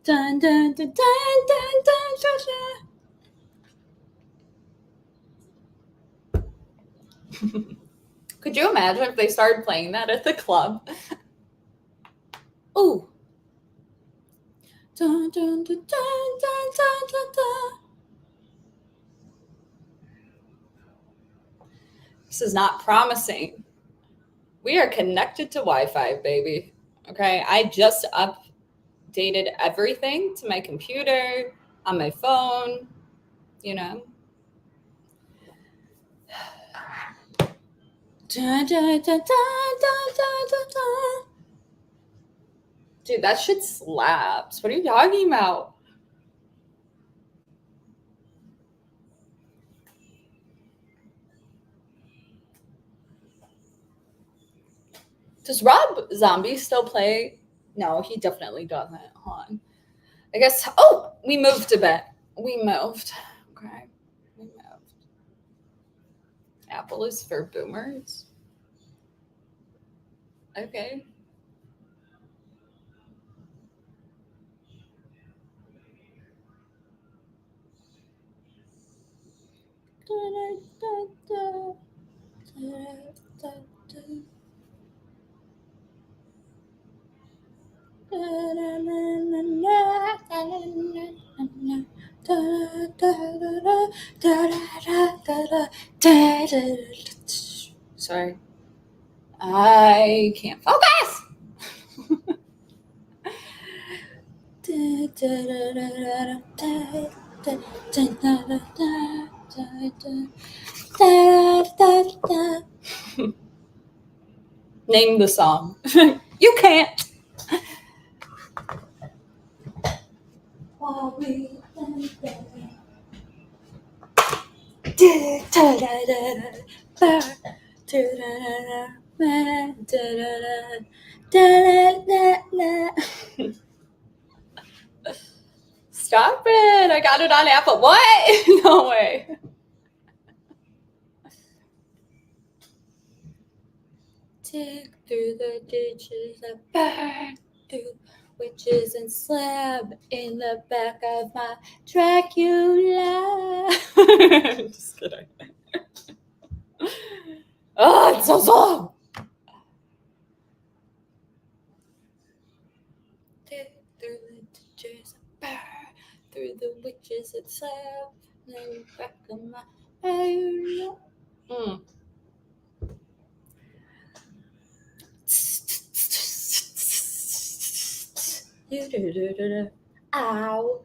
Dun, dun, dun, dun, dun, dun, dun, dun. Could you imagine if they started playing that at the club? Ooh. Dun, dun, dun, dun, dun, dun, dun, dun. This is not promising. We are connected to Wi-Fi, baby. Okay, I just updated everything to my computer, on my phone, you know. Dun, dun, dun, dun, dun, dun, dun, dun. Dude, that shit slaps. What are you talking about? Does Rob Zombie still play? No, he definitely doesn't. Hold on. I guess. Oh, we moved a bit. We moved. Okay. We moved. Apple is for boomers. Okay. Sorry. I can't focus. Name the song. You can't. Stop it. I got it on Apple. What? No way. Tick through the ditches that burn through witches and slab in the back of my Dracula. Just kidding. Oh, it's so slow. Tick through the ditches that burn through the witches and slab in the back of my Dracula. Ow.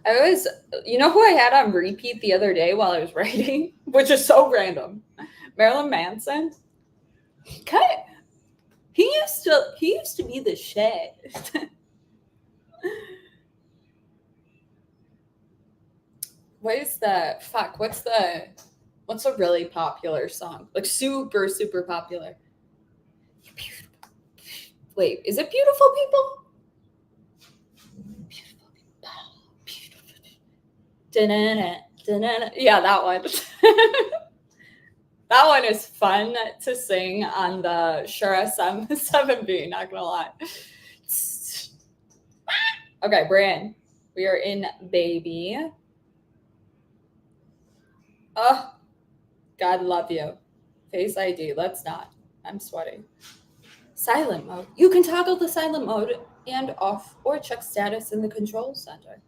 I always, you know who I had on repeat the other day while I was writing, which is so random. Marilyn Manson. He used to be the shit. What's a really popular song? Like super, super popular. Wait, is it Beautiful People? Yeah, that one. That one is fun to sing on the Shure SM7B, not gonna lie. Okay, Brian, we are in baby. Oh, God love you. Face ID, let's not. I'm sweating. Silent mode. You can toggle the silent mode and off or check status in the control center.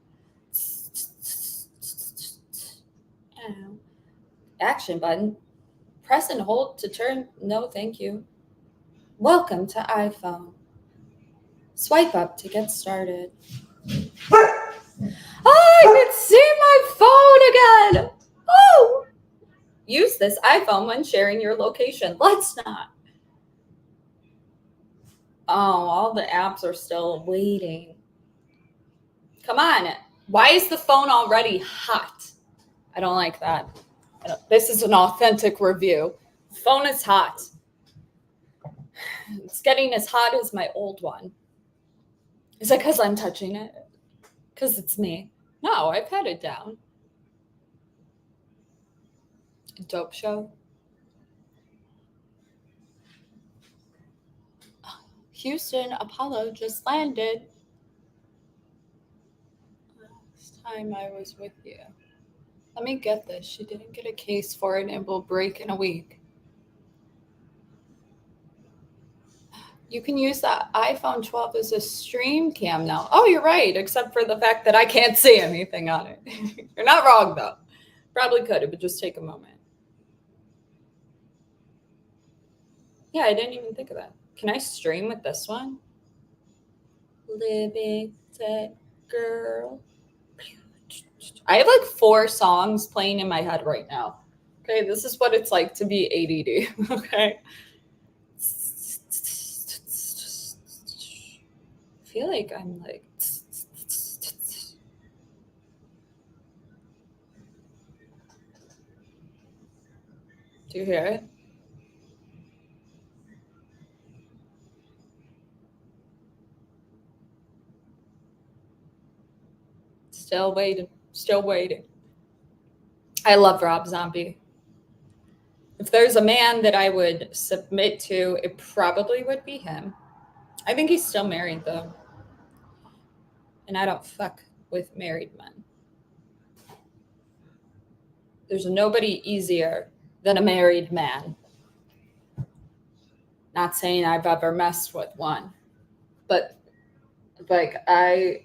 Action button. Press and hold to turn. No, thank you. Welcome to iPhone. Swipe up to get started. Oh, I can see my phone again. Oh! Use this iPhone when sharing your location. Let's not. Oh, all the apps are still waiting. Come on. Why is the phone already hot? I don't like that. This is an authentic review. The phone is hot. It's getting as hot as my old one. Is it because I'm touching it? Because it's me? No, I've had it down. Dope show. Houston, Apollo just landed. Last time I was with you. Let me get this. She didn't get a case for it and it will break in a week. You can use that iPhone 12 as a stream cam now. Oh, you're right, except for the fact that I can't see anything on it. You're not wrong, though. Probably could. It would just take a moment. Yeah, I didn't even think of that. Can I stream with this one? Living girl. I have like 4 songs playing in my head right now. Okay, this is what it's like to be ADD. Okay. I feel like I'm like. Do you hear it? Still waiting. Still waiting. I love Rob Zombie. If there's a man that I would submit to, it probably would be him. I think he's still married, though. And I don't fuck with married men. There's nobody easier than a married man. Not saying I've ever messed with one. But, like, I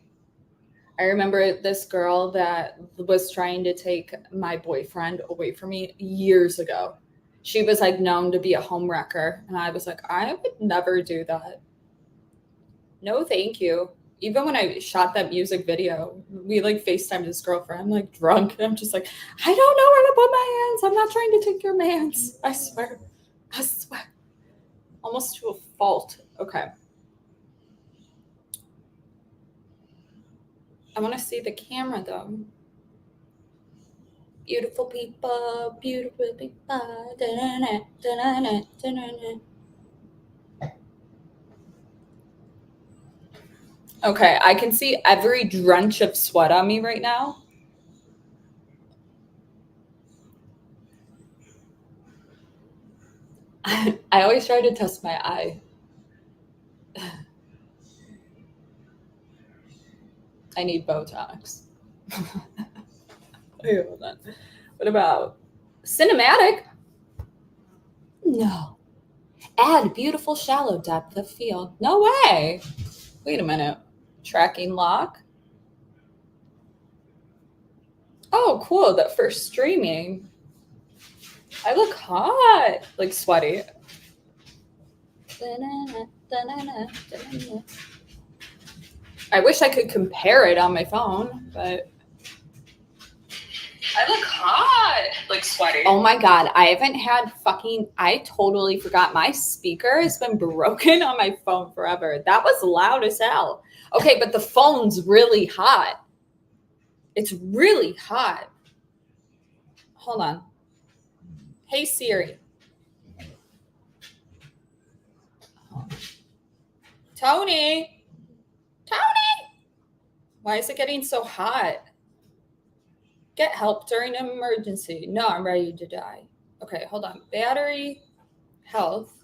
remember this girl that was trying to take my boyfriend away from me years ago. She was like known to be a home wrecker. And I was like, I would never do that. No, thank you. Even when I shot that music video, we like FaceTimed his girlfriend. I'm like drunk. And I'm just like, I don't know where to put my hands. I'm not trying to take your mans. I swear. I swear. Almost to a fault. Okay. I want to see the camera though. Beautiful people, beautiful people. Da-na-na, da-na-na, da-na-na. Okay, I can see every drench of sweat on me right now. I always try to test my eye. I need Botox. Wait, hold on. What about cinematic? No. Add beautiful shallow depth of field. No way. Wait a minute. Tracking lock. Oh, cool. That for streaming. I look hot. Like sweaty. I wish I could compare it on my phone, but I look hot. Like sweaty. Oh my God. I haven't had I totally forgot. My speaker has been broken on my phone forever. That was loud as hell. Okay, but the phone's really hot. It's really hot. Hold on. Hey, Siri. Tony. Tony. Why is it getting so hot? Get help during an emergency. No, I'm ready to die. Okay, hold on. Battery, health.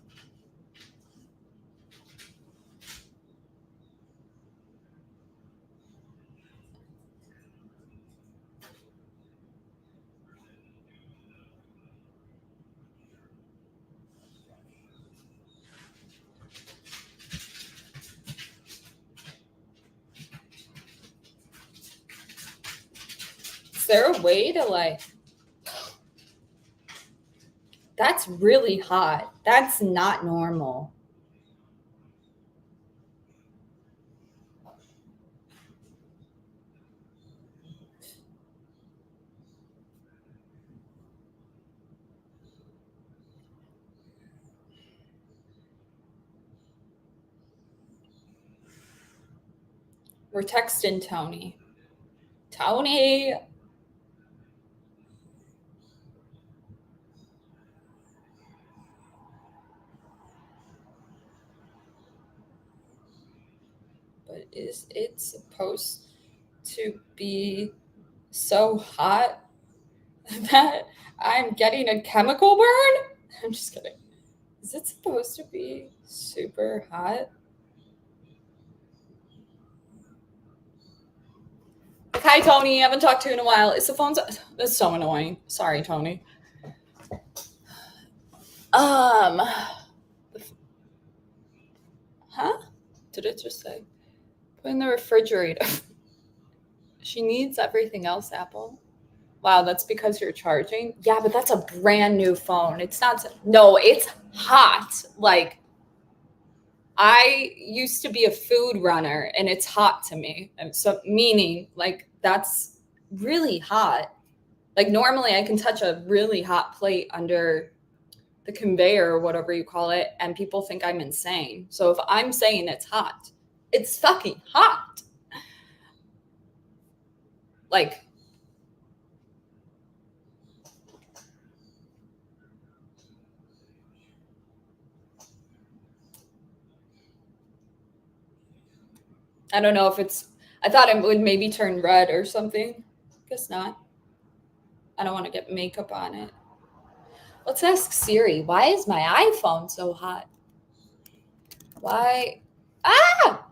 Is there a way to like... That's really hot. That's not normal. We're texting Tony. Tony. But is it supposed to be so hot that I'm getting a chemical burn? I'm just kidding. Is it supposed to be super hot? Hi, Tony. I haven't talked to you in a while. Is the phone... That's so annoying. Sorry, Tony. Huh? Did it just say? Put in the refrigerator. She needs everything else, Apple. Wow, that's because you're charging? Yeah, but that's a brand new phone. It's not... No, it's hot. Like, I used to be a food runner, and it's hot to me. And so, meaning, like, that's really hot. Like, normally I can touch a really hot plate under the conveyor or whatever you call it, and people think I'm insane. So if I'm saying it's hot, it's fucking hot. Like, I don't know if it's... I thought it would maybe turn red or something. Guess not. I don't want to get makeup on it. Let's ask Siri. Why is my iPhone so hot? Why? Ah!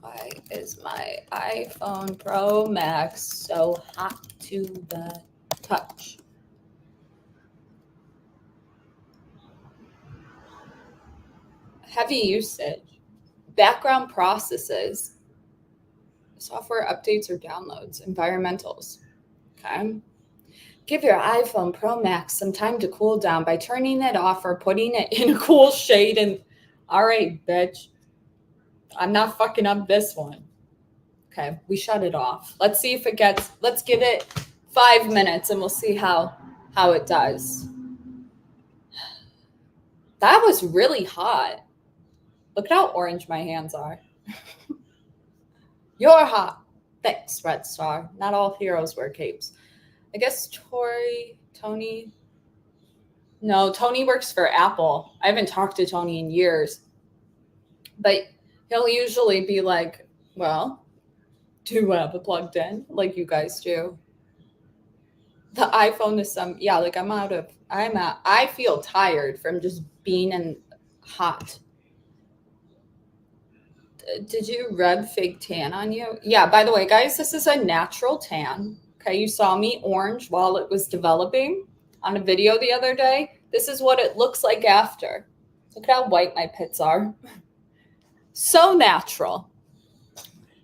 Why is my iPhone Pro Max so hot to the touch? Heavy usage. Background processes. Software updates or downloads. Environmentals. Okay. Give your iPhone Pro Max some time to cool down by turning it off or putting it in a cool shade. And all right, bitch. I'm not fucking up this one. Okay, we shut it off. Let's see if it gets... Let's give it 5 minutes and we'll see how it does. That was really hot. Look at how orange my hands are. You're hot. Thanks, Red Star. Not all heroes wear capes. I guess Tony. No, Tony works for Apple. I haven't talked to Tony in years. But he'll usually be like, well, do you have it plugged in like you guys do? The iPhone is like I feel tired from just being in hot. Did you rub fake tan on you? Yeah, by the way, guys, this is a natural tan. Okay, you saw me orange while it was developing on a video the other day. This is what it looks like after. Look at how white my pits are. So natural.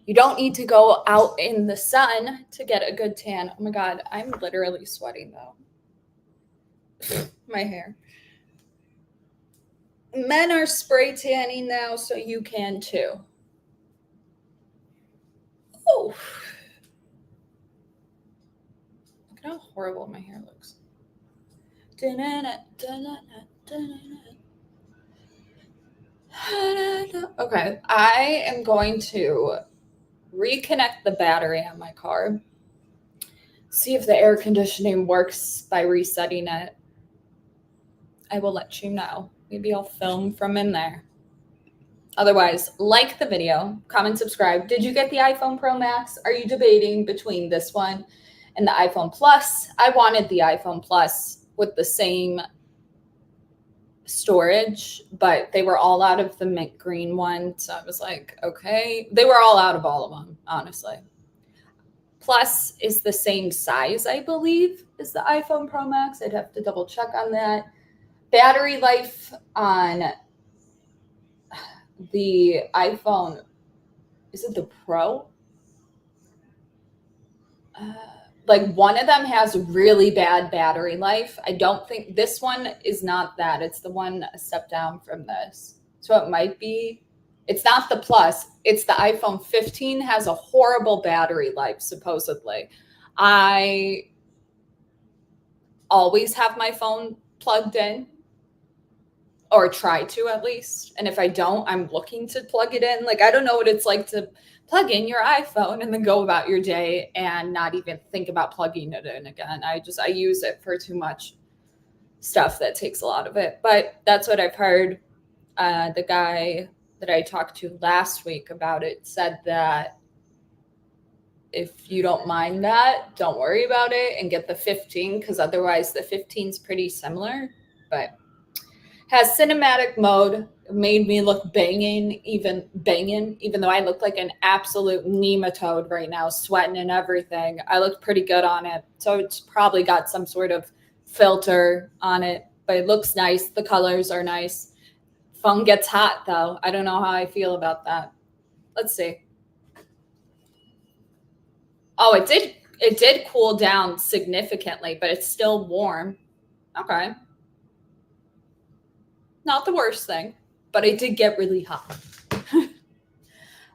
You don't need to go out in the sun to get a good tan. Oh my God, I'm literally sweating though. My hair. Men are spray tanning now, so you can too. Oh. Look at how horrible my hair looks. Okay, I am going to reconnect the battery on my car. See if the air conditioning works by resetting it. I will let you know. Maybe I'll film from in there. Otherwise, like the video, comment, subscribe. Did you get the iPhone Pro Max? Are you debating between this one and the iPhone Plus? I wanted the iPhone Plus with the same storage, but they were all out of the mint green one. So I was like, okay. They were all out of all of them, honestly. Plus is the same size, I believe, as the iPhone Pro Max. I'd have to double check on that. Battery life on the iPhone, is it the Pro? like one of them has really bad battery life. I don't think this one is not that. It's the one a step down from this. So it might be, it's not the Plus. It's the iPhone 15 has a horrible battery life, supposedly. I always have my phone plugged in, or try to at least. And if I don't, I'm looking to plug it in. Like, I don't know what it's like to plug in your iPhone and then go about your day and not even think about plugging it in again. I use it for too much stuff that takes a lot of it. But that's what I've heard. The guy that I talked to last week about it said that if you don't mind that, don't worry about it and get the 15, because otherwise the 15 is pretty similar. But has cinematic mode, made me look banging, even though I look like an absolute nematode right now, sweating and everything. I look pretty good on it. So it's probably got some sort of filter on it, but it looks nice. The colors are nice. Phone gets hot though. I don't know how I feel about that. Let's see. Oh, it did cool down significantly, but it's still warm. Okay. Not the worst thing, but it did get really hot.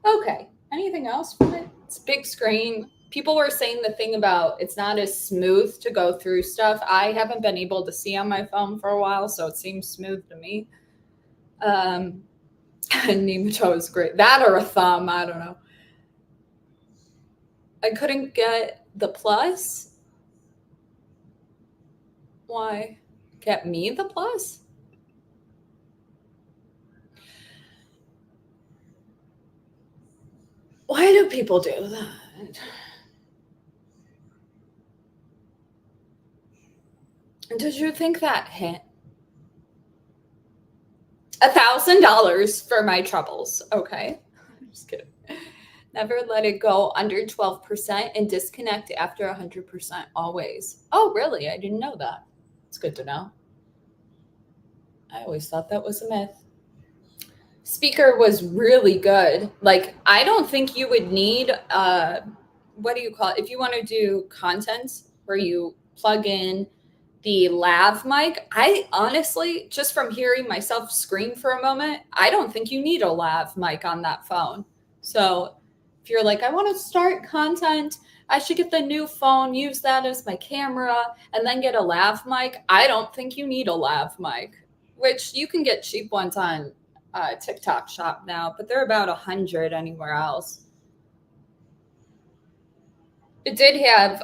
Okay. Anything else from it? It's big screen. People were saying the thing about it's not as smooth to go through stuff. I haven't been able to see on my phone for a while, so it seems smooth to me. Nematode is great. That or a thumb, I don't know. I couldn't get the Plus. Why? Get me the Plus? Why do people do that? Did you think that hit? $1,000 for my troubles. Okay. I'm just kidding. Never let it go under 12% and disconnect after 100% always. Oh, really? I didn't know that. It's good to know. I always thought that was a myth. Speaker was really good. Like, I don't think you would need, what do you call it? If you want to do content where you plug in the lav mic, I honestly, just from hearing myself scream for a moment, I don't think you need a lav mic on that phone. So if you're like, I want to start content, I should get the new phone, use that as my camera, and then get a lav mic, I don't think you need a lav mic, which you can get cheap ones on TikTok shop now, but they're about 100 anywhere else. It did have,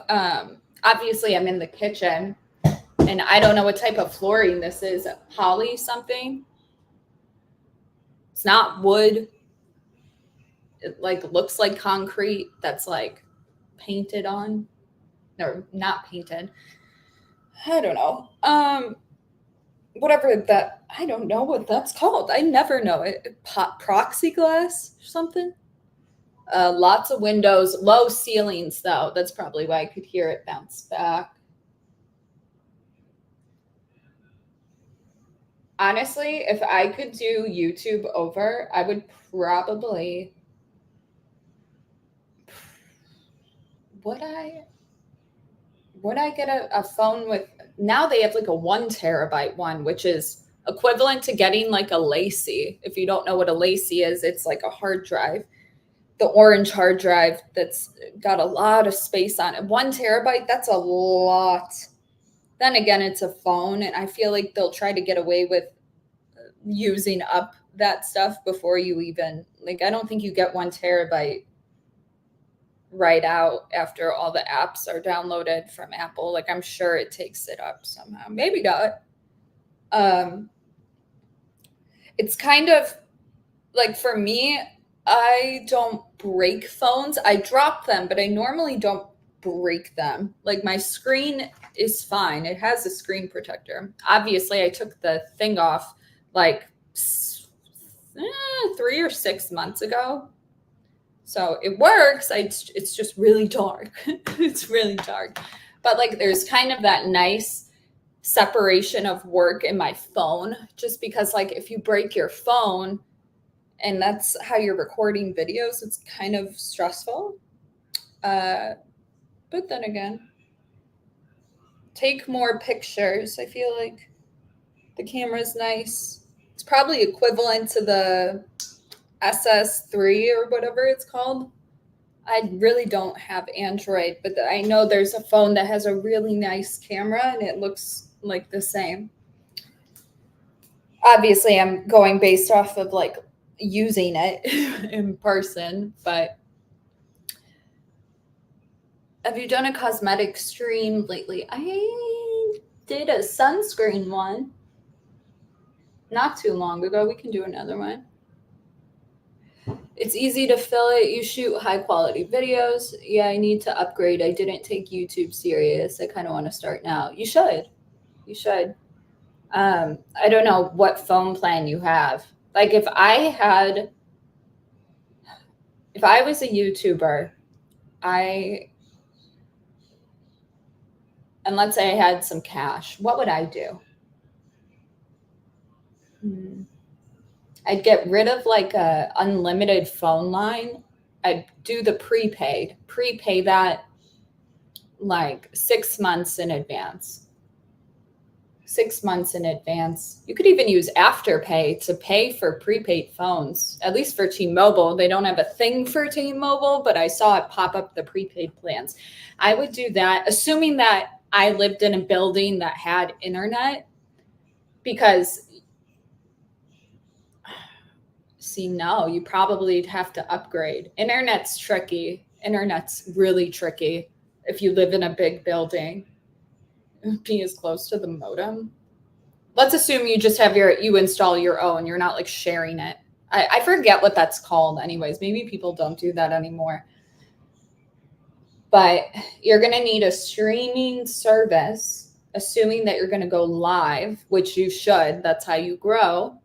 obviously I'm in the kitchen, and I don't know what type of flooring this is. Poly something. It's not wood. It like looks like concrete that's like painted on. No, not painted. I don't know. Whatever that, I don't know what that's called. I never know it. Proxy glass or something. Lots of windows, low ceilings though. That's probably why I could hear it bounce back. Honestly, if I could do YouTube over, I would probably, would I get a phone with, now they have like a 1 terabyte one, which is equivalent to getting like a Lacy. If you don't know what a Lacy is, it's like a hard drive, the orange hard drive that's got a lot of space on it. 1 terabyte, that's a lot. Then again, it's a phone, and I feel like they'll try to get away with using up that stuff before you even, like, I don't think you get 1 terabyte right out after all the apps are downloaded from Apple. Like, I'm sure it takes it up somehow. Maybe not. It's kind of like, for me, I don't break phones. I drop them, but I normally don't break them. Like, my screen is fine. It has a screen protector. Obviously, I took the thing off like 3 or 6 months ago. So it works. It's just really dark. It's really dark. But like, there's kind of that nice separation of work in my phone, just because like if you break your phone and that's how you're recording videos, it's kind of stressful. But then again, take more pictures. I feel like the camera's nice. It's probably equivalent to the SS3 or whatever it's called. I really don't have Android, but I know there's a phone that has a really nice camera and it looks like the same. Obviously, I'm going based off of like using it in person, but have you done a cosmetic stream lately? I did a sunscreen one not too long ago. We can do another one. It's easy to fill it. You shoot high quality videos. Yeah, I need to upgrade. I didn't take YouTube serious. I kind of want to start now. You should. You should. I don't know what phone plan you have. Like if I was a YouTuber, and let's say I had some cash, what would I do? I'd get rid of like a unlimited phone line. I'd do the prepay that like 6 months in advance. 6 months in advance. You could even use Afterpay to pay for prepaid phones, at least for T-Mobile. They don't have a thing for T-Mobile, but I saw it pop up the prepaid plans. I would do that, assuming that I lived in a building that had internet, because no, you probably have to upgrade. Internet's tricky. Internet's really tricky if you live in a big building. Be as close to the modem. Let's assume you just have you install your own. You're not like sharing it. I forget what that's called anyways. Maybe people don't do that anymore. But you're going to need a streaming service, assuming that you're going to go live, which you should. That's how you grow.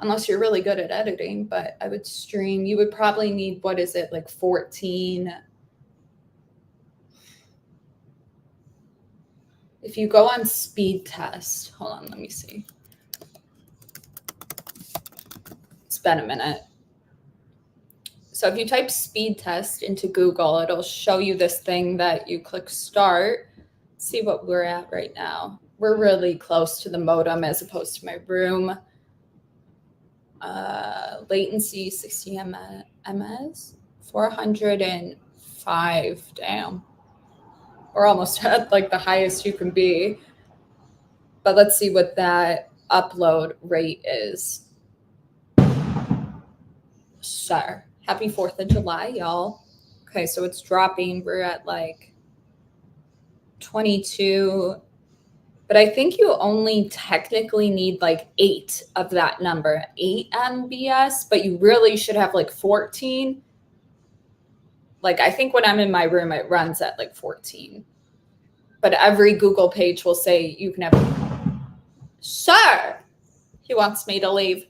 Unless you're really good at editing, but I would stream. You would probably need, what is it, like 14. If you go on speed test, hold on, let me see. It's been a minute. So if you type speed test into Google, it'll show you this thing that you click start. See what we're at right now. We're really close to the modem as opposed to my room. Latency 60 ms, 405. Damn, we're almost at like the highest you can be. But let's see what that upload rate is. Sure. Happy 4th of July, y'all. Okay, so it's dropping. We're at like 22. But I think you only technically need like 8 of that number, 8 MBS, but you really should have like 14. Like I think when I'm in my room, it runs at like 14. But every Google page will say you can have. Sure. He wants me to leave.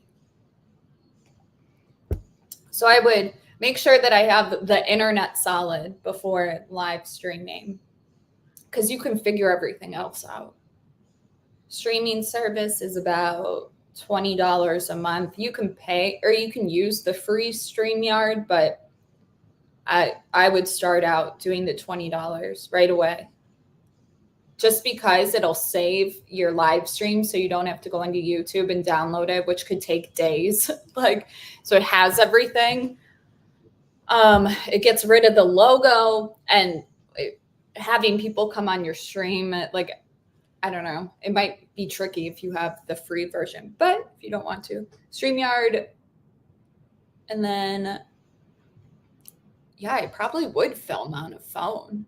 So I would make sure that I have the internet solid before live streaming, because you can figure everything else out. Streaming service is about $20 a month. You can pay, or you can use the free StreamYard, but I would start out doing the $20 right away, just because it'll save your live stream so you don't have to go into YouTube and download it, which could take days. Like, so it has everything. It gets rid of the logo, and having people come on your stream, like, I don't know, it might be tricky if you have the free version, but if you don't want to, StreamYard. And then, yeah, I probably would film on a phone.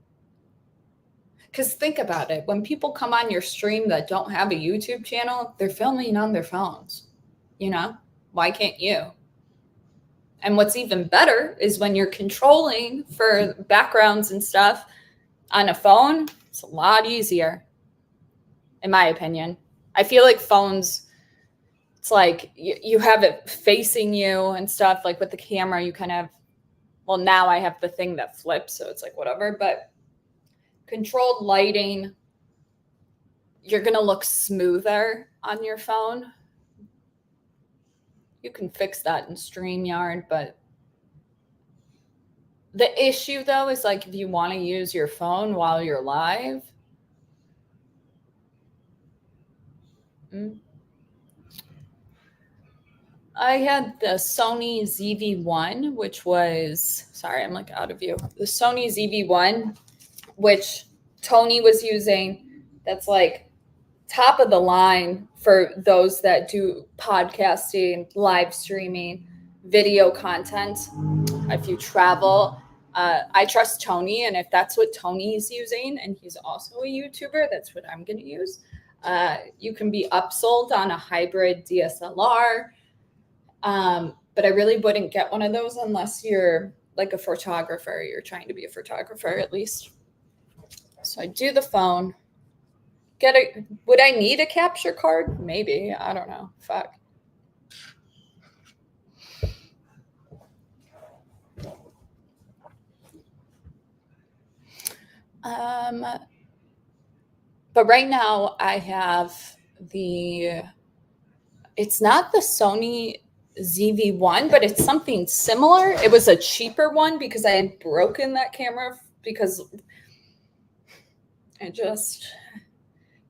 Because think about it. When people come on your stream that don't have a YouTube channel, they're filming on their phones. You know, why can't you? And what's even better is when you're controlling for backgrounds and stuff on a phone, it's a lot easier, in my opinion. I feel like phones, it's like you have it facing you and stuff. Like with the camera, you kind of, well, now I have the thing that flips, so it's like whatever, but controlled lighting, you're going to look smoother on your phone. You can fix that in StreamYard, but The issue though is like if you want to use your phone while you're live. I had the Sony ZV-1, which was, sorry, I'm like out of view. The Sony ZV-1, which Tony was using, that's like top of the line for those that do podcasting, live streaming, video content. If you travel, I trust Tony, and if that's what Tony is using, and he's also a YouTuber, that's what I'm going to use. You can be upsold on a hybrid DSLR, but I really wouldn't get one of those unless you're like a photographer. You're trying to be a photographer at least. So I do the phone. Would I need a capture card? Maybe. I don't know. Fuck. But right now I have it's not the Sony ZV-1, but it's something similar. It was a cheaper one because I had broken that camera because I just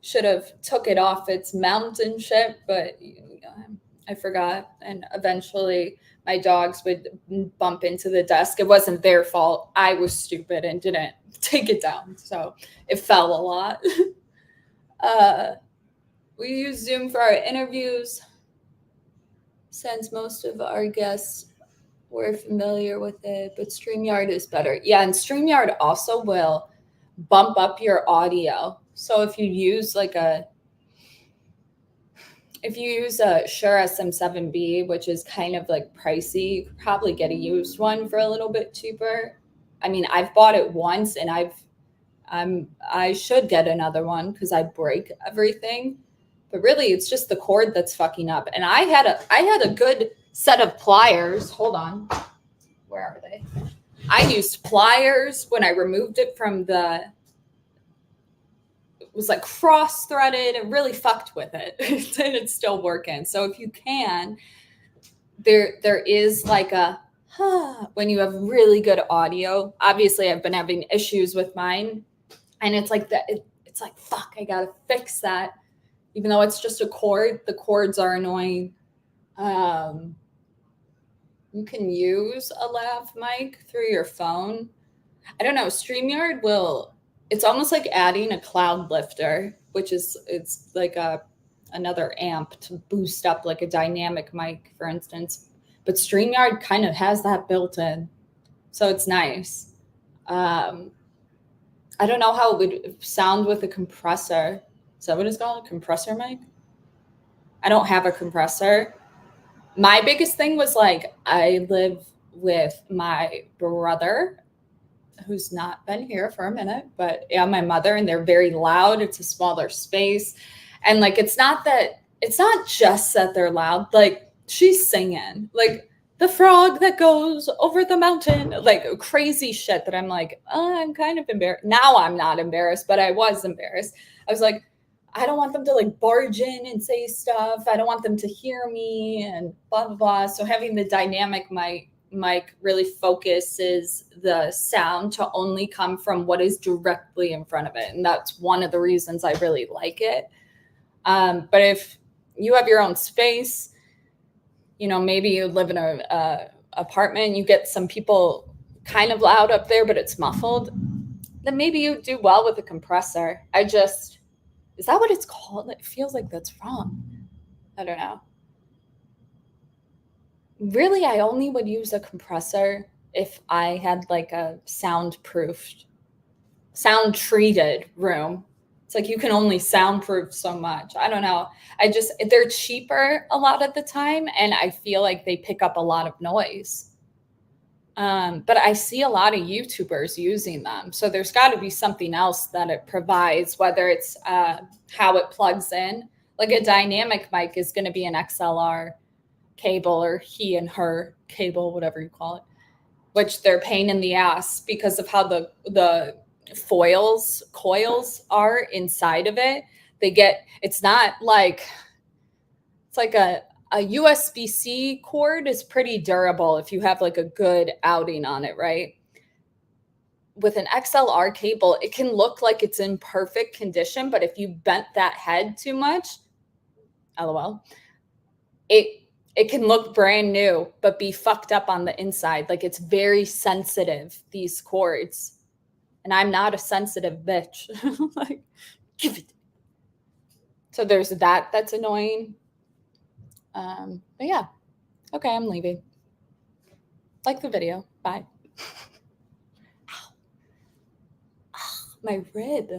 should have took it off its mount and shit, but I forgot. And eventually my dogs would bump into the desk. It wasn't their fault. I was stupid and didn't take it down. So it fell a lot. We use Zoom for our interviews since most of our guests were familiar with it, but StreamYard is better. Yeah, and StreamYard also will bump up your audio. So if you use a Shure SM7B, which is kind of like pricey, you could probably get a used one for a little bit cheaper. I mean, I've bought it once and I should get another one because I break everything. But really, it's just the cord that's fucking up. And I had a good set of pliers. Hold on. Where are they? I used pliers when I removed it from it was like cross-threaded. It really fucked with it. And it's still working. So if you can, there is like when you have really good audio. Obviously, I've been having issues with mine. And it's like that. It's like, fuck, I got to fix that. Even though it's just a cord, the cords are annoying. You can use a lav mic through your phone. I don't know. StreamYard it's almost like adding a cloud lifter, it's like another amp to boost up like a dynamic mic, for instance. But StreamYard kind of has that built in. So it's nice. I don't know how it would sound with a compressor. Is that what it's called? A compressor mic? I don't have a compressor. My biggest thing was like, I live with my brother, who's not been here for a minute, but yeah, my mother, and they're very loud. It's a smaller space. And like, it's not just that they're loud. Like she's singing, like the frog that goes over the mountain, like crazy shit that I'm like, I'm kind of embarrassed. Now I'm not embarrassed, but I was embarrassed. I was like, I don't want them to like barge in and say stuff. I don't want them to hear me and blah, blah, blah. So having the dynamic mic really focuses the sound to only come from what is directly in front of it. And that's one of the reasons I really like it. But if you have your own space, maybe you live in a apartment, you get some people kind of loud up there, but it's muffled, then maybe you do well with a compressor. Is that what it's called? It feels like that's wrong. I don't know. Really, I only would use a compressor if I had like a sound-treated room. It's like you can only soundproof so much. I don't know. They're cheaper a lot of the time, and I feel like they pick up a lot of noise. But I see a lot of YouTubers using them. So there's got to be something else that it provides, whether it's how it plugs in. Like a dynamic mic is going to be an XLR cable or he and her cable, whatever you call it, which they're pain in the ass because of how the coils are inside of it. It's like a USB-C cord is pretty durable if you have like a good outing on it, right? with an XLR cable, it can look like it's in perfect condition, but if you bent that head too much, LOL, it can look brand new, but be fucked up on the inside. Like it's very sensitive, these cords. And I'm not a sensitive bitch. Like, give it. So there's that that's annoying. But yeah. Okay, I'm leaving. Like the video. Bye. Ow. My rib.